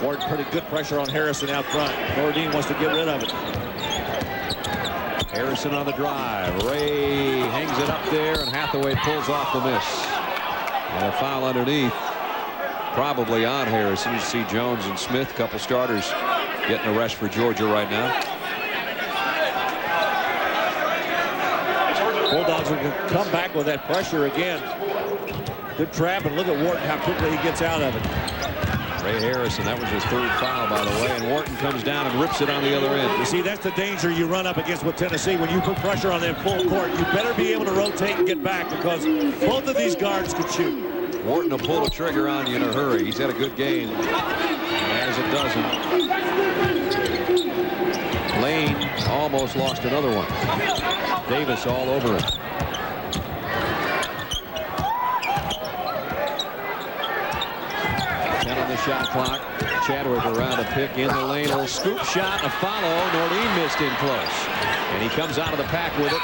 Ward pretty good pressure on Harrison out front. Nordine wants to get rid of it. Harrison on the drive. Ray hangs it up there, and Hathaway pulls off the miss. And a foul underneath, probably on Harrison. You see Jones and Smith, couple starters, getting a rest for Georgia right now. Bulldogs are going to come back with that pressure again. Good trap, and look at Wharton, how quickly he gets out of it. Ray Harrison, that was his third foul, by the way, and Wharton comes down and rips it on the other end. You see, that's the danger you run up against with Tennessee. When you put pressure on them full court, you better be able to rotate and get back, because both of these guards could shoot. Wharton will pull the trigger on you in a hurry. He's had a good game, as a dozen. Lane almost lost another one. Davis all over him. Shot clock. Chadwick around a pick in the lane. A little scoop shot, a follow. Nordine missed in close. And he comes out of the pack with it.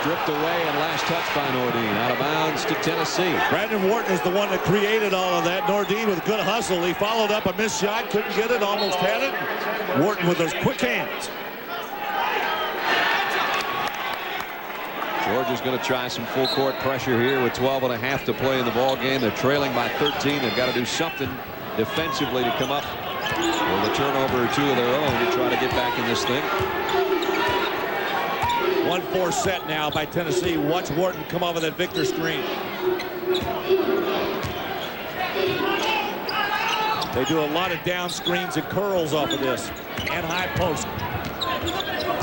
stripped away and last touch by Nordine. Out of bounds to Tennessee. Brandon Wharton is the one that created all of that. Nordine with a good hustle. He followed up a missed shot, couldn't get it, almost had it. Wharton with those quick hands. Georgia's going to try some full court pressure here with 12.5 to play in the ball game. They're trailing by 13. They've got to do something defensively to come up with a turnover or two of their own to try to get back in this thing. 1-4 set now by Tennessee. Watch Wharton come off of that Victor screen. They do a lot of down screens and curls off of this and high post.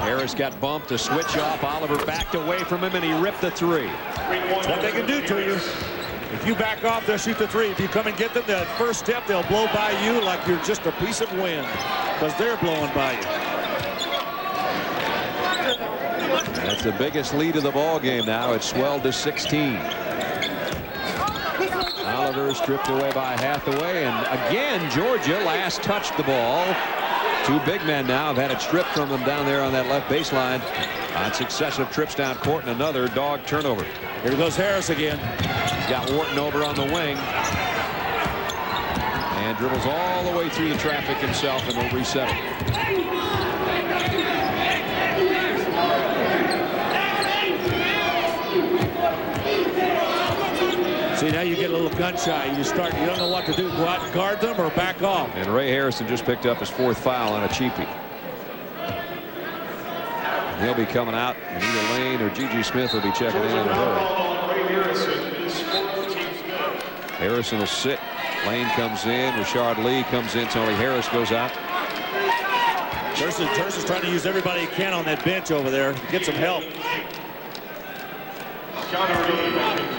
Harris got bumped, a switch off. Oliver backed away from him and he ripped the three. That's what they can do to you. If you back off, they'll shoot the three. If you come and get them, that first step, they'll blow by you like you're just a piece of wind because they're blowing by you. That's the biggest lead of the ball game now. It's swelled to 16. Oliver stripped away by Hathaway, and again Georgia last touched the ball. Two big men now have had it stripped from them down there on that left baseline on successive trips down court, and another dog turnover. Here goes Harris again. He's got Wharton over on the wing and dribbles all the way through the traffic himself, and will reset it. See, now you get a little gun shy. You don't know what to do. Go out and guard them or back off. And Ray Harrison just picked up his 4th foul on a cheapie. He'll be coming out, and either Lane or Gigi Smith will be checking in a hurry. Harrison will sit. Lane comes in. Rashard Lee comes in. Tony Harris goes out. Terse trying to use everybody he can on that bench over there to get some help.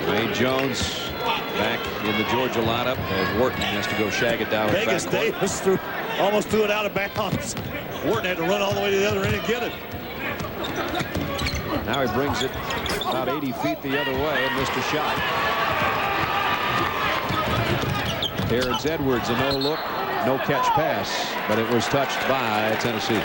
Wayne Jones back in the Georgia lineup as Wharton has to go shag it down. Vegas Davis almost threw it out of bounds. Wharton had to run all the way to the other end and get it. Now he brings it about 80 feet the other way and missed a shot. Terrence Edwards, a no-look, no-catch pass, but it was touched by Tennessee.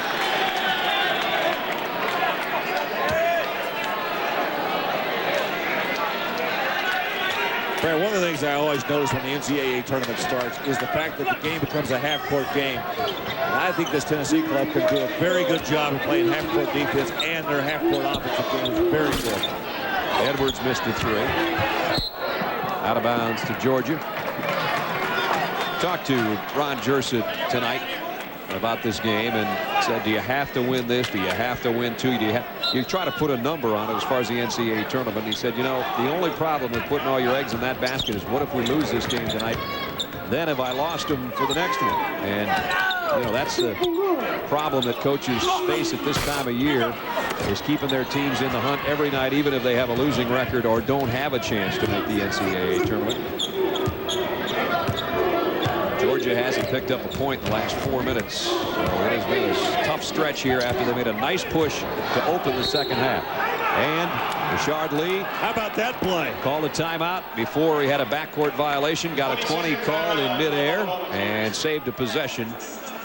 One of the things I always notice when the NCAA tournament starts is the fact that the game becomes a half-court game. And I think this Tennessee club can do a very good job of playing half-court defense, and their half-court offensive game is very good. Edwards missed a three. Out of bounds to Georgia. Talked to Ron Jersey tonight about this game and said, do you have to win this? Do you have to win two? You try to put a number on it as far as the NCAA tournament. He said, you know, the only problem with putting all your eggs in that basket is what if we lose this game tonight? Then have I lost them for the next one? And, you know, that's the problem that coaches face at this time of year, is keeping their teams in the hunt every night, even if they have a losing record or don't have a chance to make the NCAA tournament. Georgia hasn't picked up a point in the last 4 minutes. So it has been a tough stretch here after they made a nice push to open the second half. And Rashard Lee. How about that play? Called a timeout before he had a backcourt violation. Got a 20 call in midair and saved a possession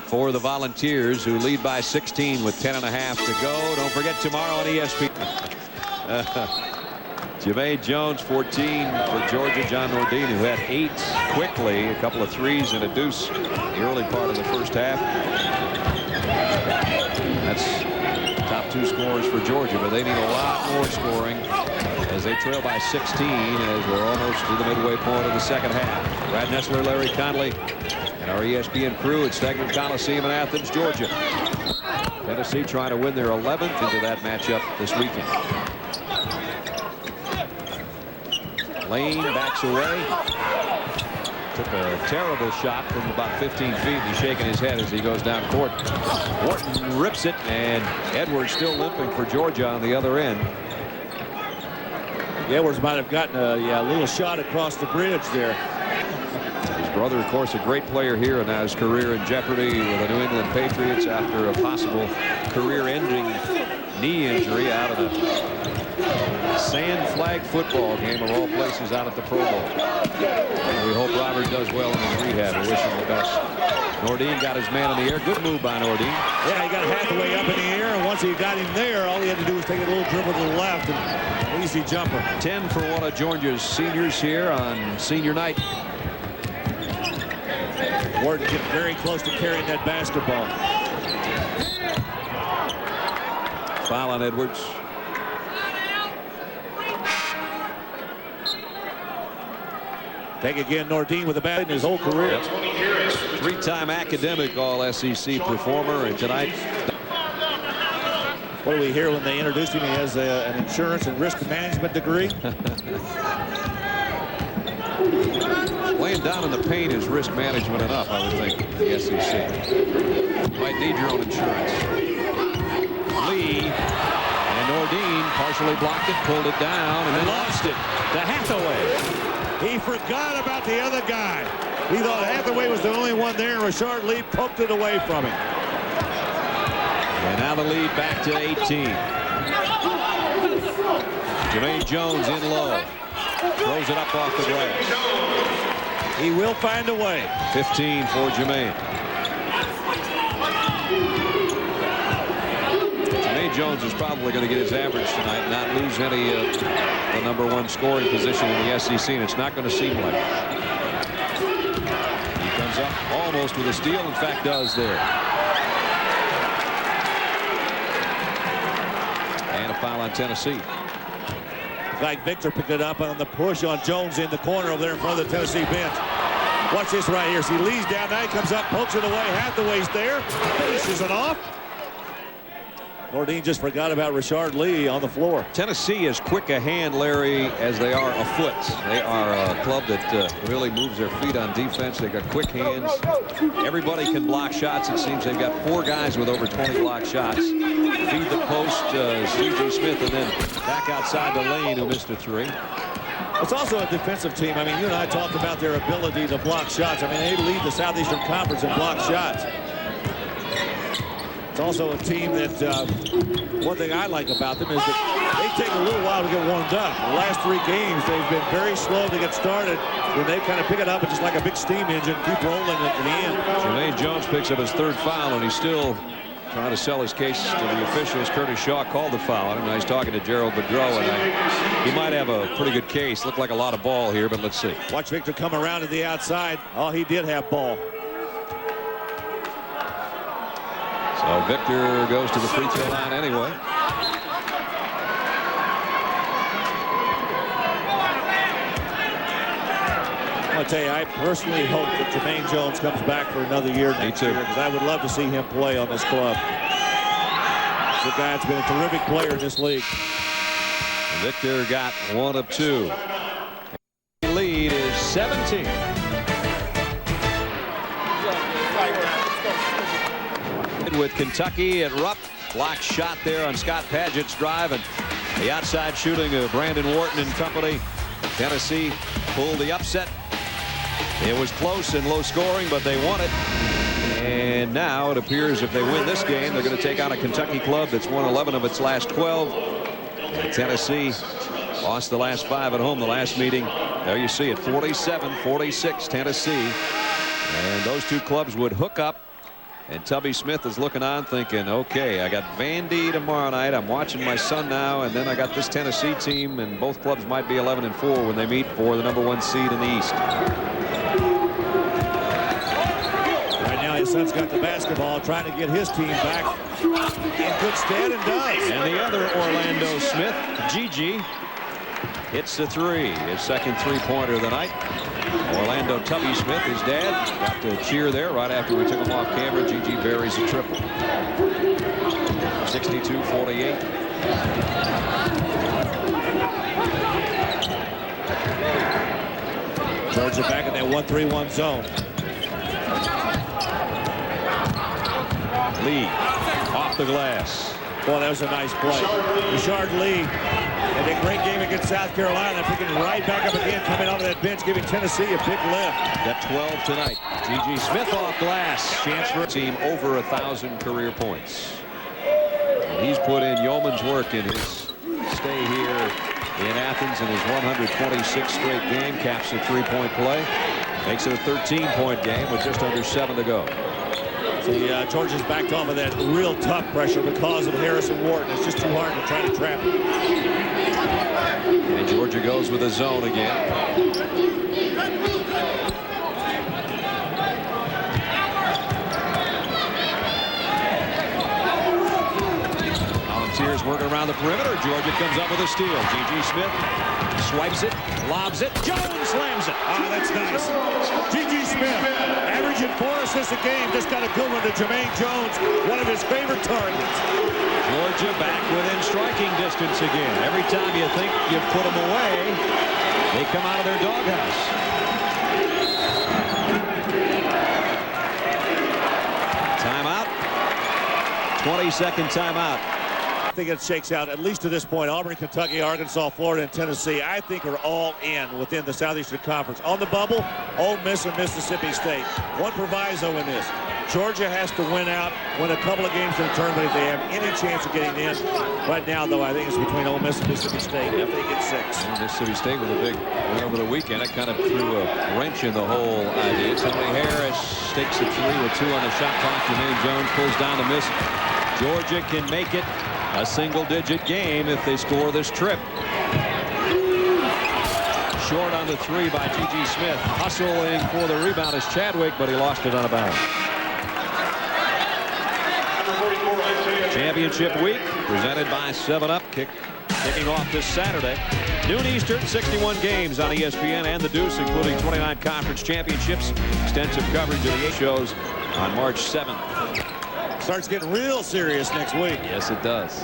for the Volunteers, who lead by 16 with 10.5 to go. Don't forget tomorrow on ESPN. Jermaine Jones, 14 for Georgia. John Nordine, who had 8 quickly, a couple of threes and a deuce in the early part of the first half. That's top 2 scorers for Georgia, but they need a lot more scoring as they trail by 16 as we're almost to the midway point of the second half. Brad Nessler, Larry Conley, and our ESPN crew at Stegeman Coliseum in Athens, Georgia. Tennessee trying to win their 11th into that matchup this weekend. Lane backs away. Took a terrible shot from about 15 feet. He's shaking his head as he goes down court. Wharton rips it, and Edwards still limping for Georgia on the other end. Edwards might have gotten a little shot across the bridge there. His brother, of course, a great player here, and now his career in jeopardy with the New England Patriots after a possible career-ending knee injury out of the sand flag football game of all places out at the Pro Bowl. And we hope Robert does well in his rehab. We wish him the best. Nordin got his man in the air. Good move by Nordin. Yeah, he got Hathaway up in the air, and once he got him there, all he had to do was take a little dribble to the left and easy jumper. 10 for one of Georgia's seniors here on senior night. Wharton getting very close to carrying that basketball. Foul on Edwards. Take again Nordin with the bat in his whole career. Three-time academic All-SEC performer, and tonight. What do we hear when they introduced him? He has an insurance and risk management degree. Laying down in the paint is risk management enough, I would think, in the SEC. You might need your own insurance. Lee and Nordin partially blocked it, pulled it down, and then lost it to Hathaway. He forgot about the other guy. He thought Hathaway was the only one there, and Rashard Lee poked it away from him. And now the lead back to 18. Jermaine Jones in low. Throws it up off the glass. He will find a way. 15 for Jermaine. Jermaine Jones is probably going to get his average tonight, not lose any of the #1 scoring position in the SEC, and it's not going to seem like it. He comes up almost with a steal, in fact does there. And a foul on Tennessee. Like Victor picked it up on the push on Jones in the corner over there in front of the Tennessee bench. Watch this right here. See, Lee's down. Now he comes up, pokes it away. Hathaway's there. Finishes it off. Nordin just forgot about Rashard Lee on the floor. Tennessee is quick a hand, Larry, as they are afoot. They are a club that really moves their feet on defense. They got quick hands. Everybody can block shots. It seems they've got 4 guys with over 20 block shots. Feed the post, C.J. Smith, and then back outside the lane who missed a 3. It's also a defensive team. I mean, you and I talked about their ability to block shots. I mean, they lead the Southeastern Conference in block shots. It's also a team that, one thing I like about them is that they take a little while to get warmed up. The last 3 games, they've been very slow to get started. Then they kind of pick it up and just like a big steam engine, keep rolling it to the end. Jermaine Jones picks up his 3rd foul, and he's still trying to sell his case to the officials. Curtis Shaw called the foul on him. Now he's talking to Gerald Boudreau, and he might have a pretty good case. Looked like a lot of ball here, but let's see. Watch Victor come around to the outside. Oh, he did have ball. So Victor goes to the free throw line anyway. I'll tell you, I personally hope that Jermaine Jones comes back for another year next year, because I would love to see him play on this club. He's a guy that's been a terrific player in this league. Victor got 1 of 2. The lead is 17. With Kentucky at Rupp. Block shot there on Scott Padgett's drive, and the outside shooting of Brandon Wharton and company. Tennessee pulled the upset. It was close and low scoring, but they won it. And now it appears if they win this game, they're going to take on a Kentucky club that's won 11 of its last 12. And Tennessee lost the last 5 at home the last meeting. There you see it, 47-46 Tennessee. And those 2 clubs would hook up. And Tubby Smith is looking on thinking, okay, I got Vandy tomorrow night. I'm watching my son now, and then I got this Tennessee team, and both clubs might be 11-4 when they meet for the #1 seed in the East. Right now his son's got the basketball, trying to get his team back in good stead, and does. And the other Orlando Smith, Gigi, hits the 3. His second 3-pointer of the night. Orlando Tubby Smith, his dad, got to cheer there right after we took him off camera. Gigi buries a triple. 62-48. Georgia back in that 1-3-1 zone. Lee off the glass. Boy, that was a nice play. Rashard Lee had a great game against South Carolina, picking right back up again, coming off of that bench, giving Tennessee a big lift. Got 12 tonight. Gigi Smith off glass. Chance for a team over 1,000 career points. And he's put in yeoman's work in his stay here in Athens in his 126th straight game. Caps a 3-point play. Makes it a 13-point game with just under 7 to go. See, Georgia's backed off of that real tough pressure because of Harris and Wharton. It's just too hard to try to trap him. And Georgia goes with a zone again. Volunteers working around the perimeter. Georgia comes up with a steal. G.G. Smith swipes it, lobs it. Jones slams it. Ah, that's nice. G.G. Smith, averaging 4 assists a game, just got a good one to Jermaine Jones, one of his favorite targets. Georgia back within striking distance again. Every time you think you've put them away, they come out of their doghouse. Timeout. 20-second timeout. I think it shakes out, at least to this point. Auburn, Kentucky, Arkansas, Florida, and Tennessee, I think, are all in within the Southeastern Conference. On the bubble, Ole Miss and Mississippi State. One proviso in this. Georgia has to win out, win a couple of games in the tournament if they have any chance of getting in. Right now, though, I think it's between Ole Miss and Mississippi State if they get 6. Mississippi State with a big win over the weekend. It kind of threw a wrench in the whole idea. Tony Harris stakes a 3 with 2 on the shot clock. Jermaine Jones pulls down to miss. Georgia can make it a single-digit game if they score this trip. Short on the 3 by G.G. Smith. Hustling for the rebound is Chadwick, but he lost it on a bounce. Championship week presented by 7-Up. Kicking off this Saturday. Noon Eastern, 61 games on ESPN and the Deuce, including 29 conference championships. Extensive coverage of the 8 shows on March 7th. Starts getting real serious next week. Yes, it does.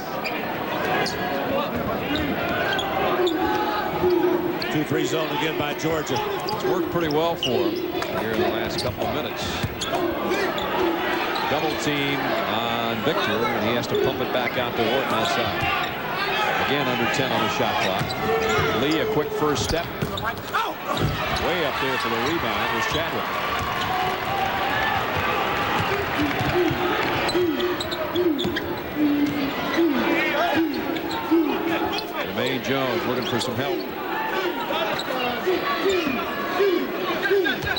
2-3 zone again by Georgia. It's worked pretty well for him here in the last couple of minutes. Double team on Victor, and he has to pump it back out to Wharton outside. Again, under 10 on the shot clock. Lee, a quick first step. Way up there for the rebound was Chadwick. Jermaine Jones looking for some help.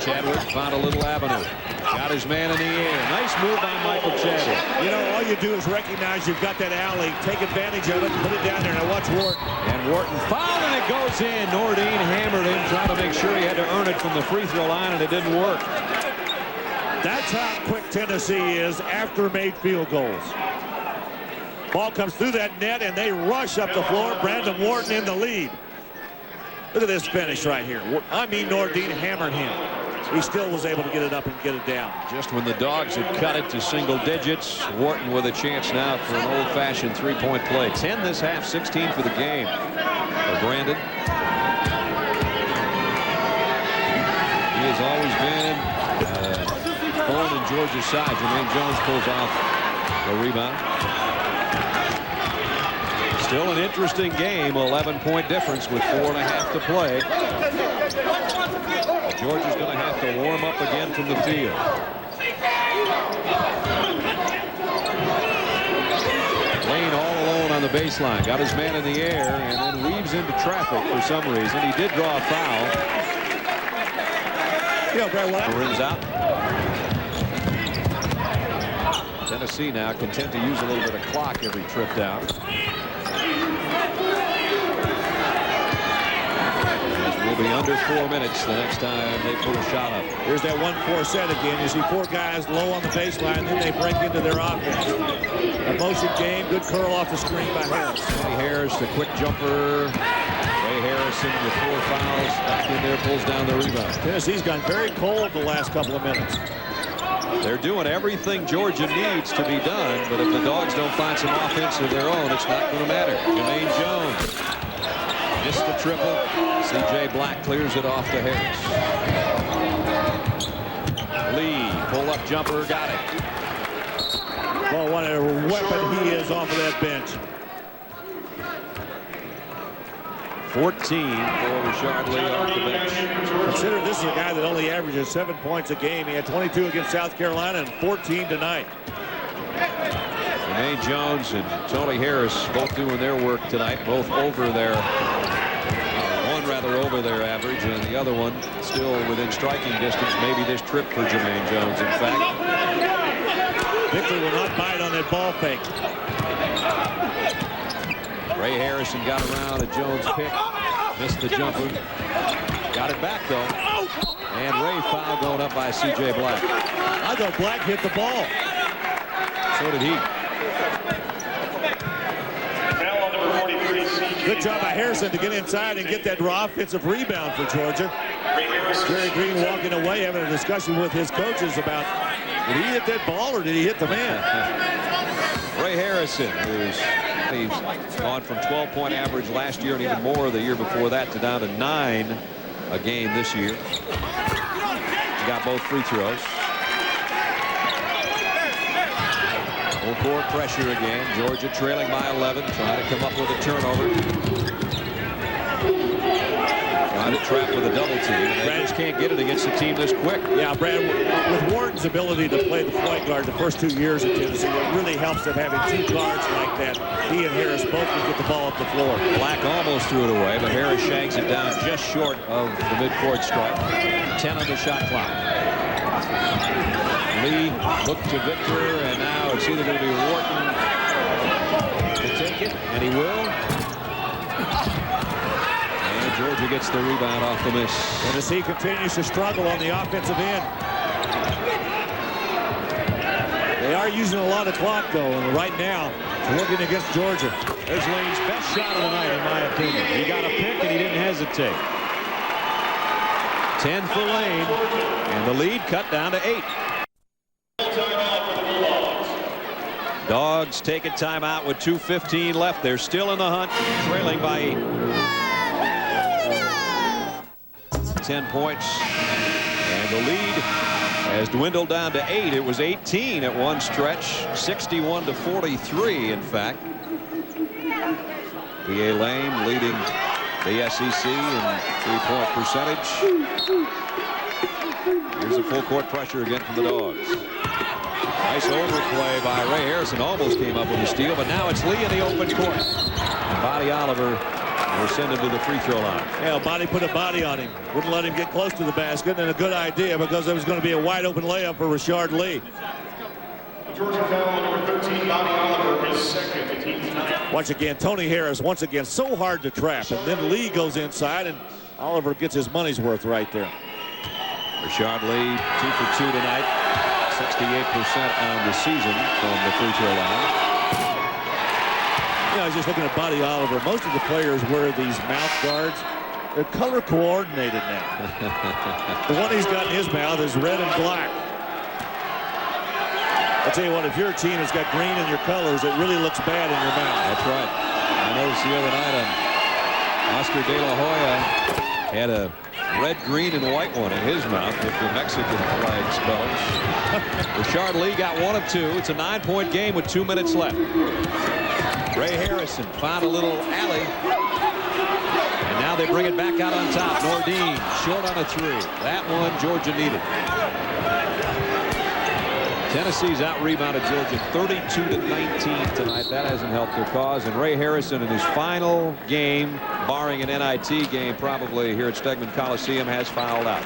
Chadwick found a little avenue. Got his man in the air. Nice move by Michael Chadwick. You know, all you do is recognize you've got that alley, take advantage of it, put it down there. Now watch Wharton. And Wharton fouled, and it goes in. Nordine hammered him, trying to make sure he had to earn it from the free throw line, and it didn't work. That's how quick Tennessee is after made field goals. Ball comes through that net, and they rush up the floor. Brandon Wharton in the lead. Look at this finish right here. I mean, Nordine hammered him. He still was able to get it up and get it down. Just when the Dogs had cut it to single digits, Wharton with a chance now for an old-fashioned three-point play. 10 this half, 16 for the game for Brandon. He has always been thorn in Georgia's side. Jermaine Jones pulls off the rebound. Still an interesting game, 11-point difference with 4.5 to play. Georgia's going to have to warm up again from the field. Lane all alone on the baseline. Got his man in the air and then weaves into traffic for some reason. He did draw a foul. Yeah, Brad, what rims out. Tennessee now content to use a little bit of clock every trip down. Will be under 4 minutes the next time they pull a shot up. Here's that 1-4 set again. You see 4 guys low on the baseline, then they break into their offense. A motion game, good curl off the screen by Harris. Ray Harris, the quick jumper. Ray Harrison with 4 fouls. Back in there, pulls down the rebound. Tennessee's gone very cold the last couple of minutes. They're doing everything Georgia needs to be done, but if the Dogs don't find some offense of their own, it's not going to matter. Jermaine Jones missed the triple. C.J. Black clears it off to Harris. Lee, pull-up jumper, got it. Well, what a weapon he is off of that bench. 14 for Rashard Lee off the bench. Consider this is a guy that only averages 7 points a game. He had 22 against South Carolina and 14 tonight. Jermaine Jones and Tony Harris both doing their work tonight, both over their over their average, and the other one still within striking distance. Maybe this trip for Jermaine Jones, in fact. Victor will not bite on that ball fake. Ray Harrison got around a Jones pick. Missed the jumper. Got it back, though. And Ray foul going up by C.J. Black. I thought Black hit the ball. So did he. Foul on number 43, C.J. Good job by Harrison to get inside and get that offensive rebound for Georgia. Jerry Green walking away, having a discussion with his coaches about, did he hit that ball or did he hit the man? Ray Harrison, he's gone from 12-point average last year and even more the year before that to down to 9 a game this year. He got both free throws. Full court pressure again. Georgia trailing by 11, trying to come up with a turnover. Trying to trap with a double team. They just can't get it against a team this quick. Yeah, Brad, with Wharton's ability to play the point guard the first 2 years at Tennessee, it really helps them having 2 guards like that. He and Harris both can get the ball up the floor. Black almost threw it away, but Harris shanks it down just short of the midcourt stripe. 10 on the shot clock. Lee looked to Victor, and now it's either going to be Wharton to take it, and he will. And Georgia gets the rebound off the miss. Tennessee continues to struggle on the offensive end. They are using a lot of clock, though, and right now, it's working against Georgia. There's Lane's best shot of the night, in my opinion. He got a pick, and he didn't hesitate. 10 for Lane, and the lead cut down to 8. Dogs take a timeout with 2:15 left. They're still in the hunt, trailing by 8. 10 points, and the lead has dwindled down to 8. It was 18 at one stretch, 61-43, in fact. B.A. Lane leading the SEC in three-point percentage. Here's a full court pressure again from the Dogs. Nice overplay by Ray Harrison. Almost came up with a steal, but now it's Lee in the open court. And Body Oliver will send him to the free throw line. Yeah, Body put a body on him. Wouldn't let him get close to the basket, and a good idea because there was going to be a wide open layup for Rashard Lee. Georgia foul on number 13, Bobby Oliver, his second, the team's 9th. Once again, Tony Harris, once again, so hard to trap. And then Lee goes inside, and Oliver gets his money's worth right there. Rashard Lee, 2 for 2 tonight. 68% on the season from the free throw line. I was just looking at Body Oliver. Most of the players wear these mouth guards. They're color coordinated now. The one he's got in his mouth is red and black. I'll tell you what, if your team has got green in your colors, it really looks bad in your mouth. That's right. I noticed the other night Oscar De La Hoya had a red, green, and white one in his mouth with the Mexican flag spellers. Rashard Lee got 1 of 2. It's a 9-point game with 2 minutes left. Ray Harrison found a little alley. And now they bring it back out on top. Nordine short on a 3. That one Georgia needed. Tennessee's out-rebounded Georgia 32-19 tonight. That hasn't helped their cause. And Ray Harrison in his final game, barring an NIT game probably here at Stegman Coliseum, has fouled out.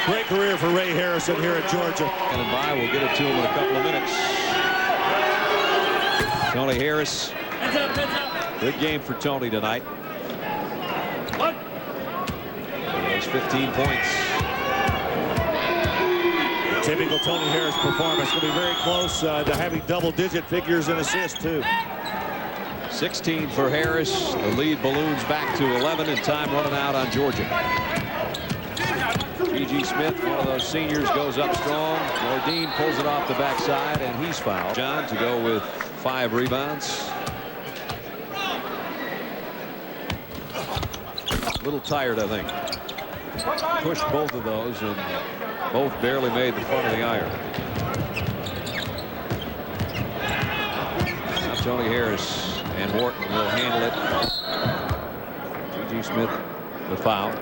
Great career for Ray Harrison here at Georgia. And by, we'll get it to him in a couple of minutes. Tony Harris. Good game for Tony tonight. There's 15 points. Typical Tony Harris performance. Going to be very close to having double-digit figures in assists, too. 16 for Harris. The lead balloons back to 11, and time running out on Georgia. G.G. Smith, one of those seniors, goes up strong. Nordine pulls it off the backside, and he's fouled. John to go with 5 rebounds. A little tired, I think. Pushed both of those, and both barely made the front of the iron. Now Tony Harris and Wharton will handle it. G.G. Smith, the foul.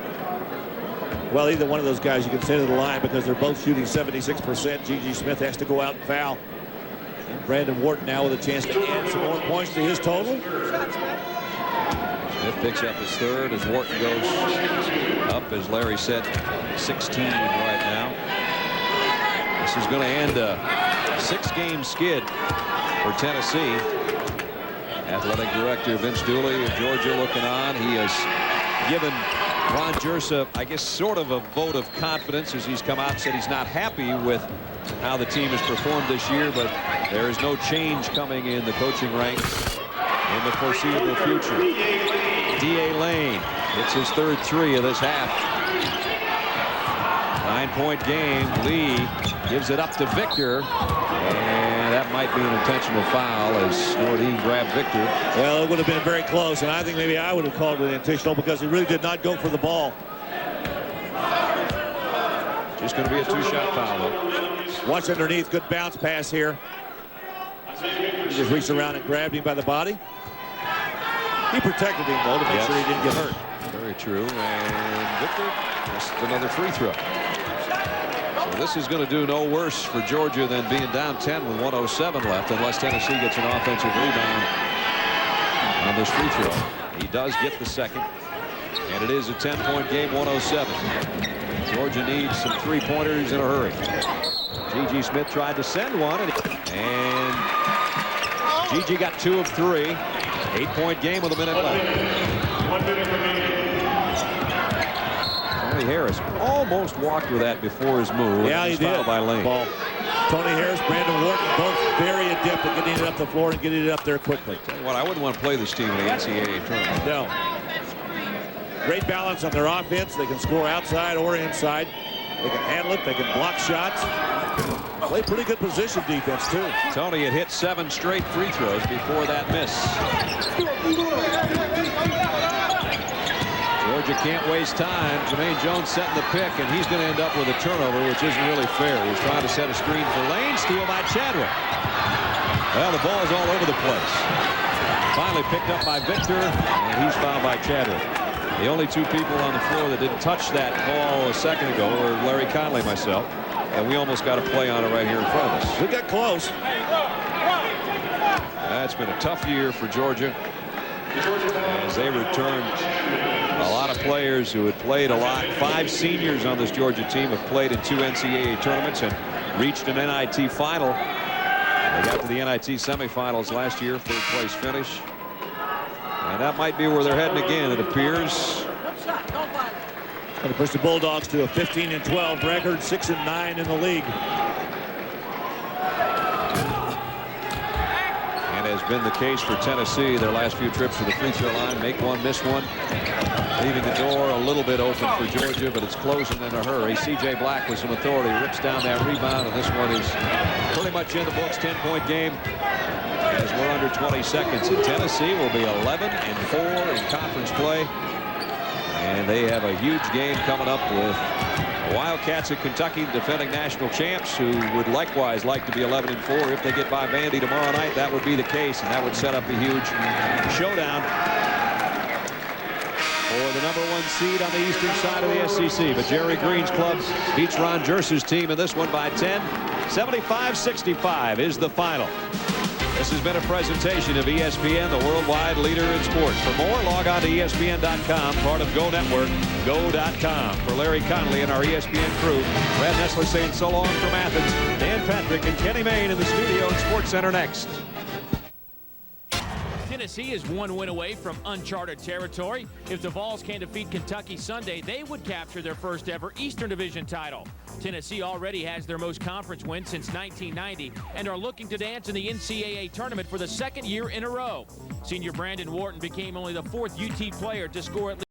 Well, either one of those guys you can send to the line because they're both shooting 76%. G.G. Smith has to go out and foul. And Brandon Wharton now with a chance to add some more points to his total. Smith picks up his 3rd as Wharton goes up, as Larry said, 16 right now. This is going to end a 6-game skid for Tennessee. Athletic Director Vince Dooley of Georgia looking on. He has given Ron Jersa, I guess, sort of a vote of confidence as he's come out and said he's not happy with how the team has performed this year, but there is no change coming in the coaching ranks in the foreseeable future. D.A. Lane hits his third 3 of this half. 9-point game. Lee gives it up to Victor, and that might be an intentional foul as Nordine grabbed Victor. Well, it would have been very close, and I think maybe I would have called it intentional because he really did not go for the ball. Just going to be a 2-shot foul, though. Watch underneath. Good bounce pass here. He just reached around and grabbed him by the body. He protected him, though, to make sure he didn't get hurt. Very true. And Victor, just another free throw. So this is going to do no worse for Georgia than being down 10 with 1:07 left, unless Tennessee gets an offensive rebound on this free throw. He does get the second, and it is a 10-point game, 1:07. Georgia needs some 3-pointers in a hurry. G.G. Smith tried to send one, and G.G. got 2 of 3. 8-point game with a minute left. 1 minute remaining. Tony Harris almost walked with that before his move. Yeah, he did. By Lane. Ball. Tony Harris, Brandon Wharton, both very adept at getting it up the floor and getting it up there quickly. Tell you what, I wouldn't want to play this team in the NCAA tournament. No. Great balance on their offense. They can score outside or inside. They can handle it. They can block shots. Play pretty good position defense, too. Tony had hit 7 straight free throws before that miss. Georgia can't waste time. Jermaine Jones setting the pick, and he's going to end up with a turnover, which isn't really fair. He's trying to set a screen for Lane. Steal by Chadwick. Well, the ball is all over the place. Finally picked up by Victor, and he's fouled by Chadwick. The only 2 people on the floor that didn't touch that ball a second ago were Larry Conley, myself. And we almost got a play on it right here in front of us. We got close. It's been a tough year for Georgia as they return a lot of players who had played a lot. 5 seniors on this Georgia team have played in 2 NCAA tournaments and reached an NIT final. They got to the NIT semifinals last year, 3rd place finish. And that might be where they're heading again, it appears. Going to push the Bulldogs to a 15-12 record, 6-9 in the league. And has been the case for Tennessee. Their last few trips to the free throw line, make one, miss one, leaving the door a little bit open for Georgia, but it's closing in a hurry. C.J. Black with some authority, rips down that rebound, and this one is pretty much in the books. 10-point game as we're under 20 seconds. And Tennessee will be 11-4 in conference play. And they have a huge game coming up with the Wildcats of Kentucky, defending national champs, who would likewise like to be 11-4. If they get by Vandy tomorrow night, that would be the case, and that would set up a huge showdown for the #1 seed on the eastern side of the SEC. But Jerry Green's club beats Ron Jersa's team in this one by 10. 75-65 is the final. This has been a presentation of ESPN, the worldwide leader in sports. For more, log on to ESPN.com, part of Go Network, Go.com. For Larry Connolly and our ESPN crew, Brad Nessler saying so long from Athens. Dan Patrick and Kenny Mayne in the studio at Sports Center next. Tennessee is 1 win away from uncharted territory. If the Vols can defeat Kentucky Sunday, they would capture their first ever Eastern Division title. Tennessee already has their most conference wins since 1990 and are looking to dance in the NCAA tournament for the 2nd year in a row. Senior Brandon Wharton became only the 4th UT player to score at least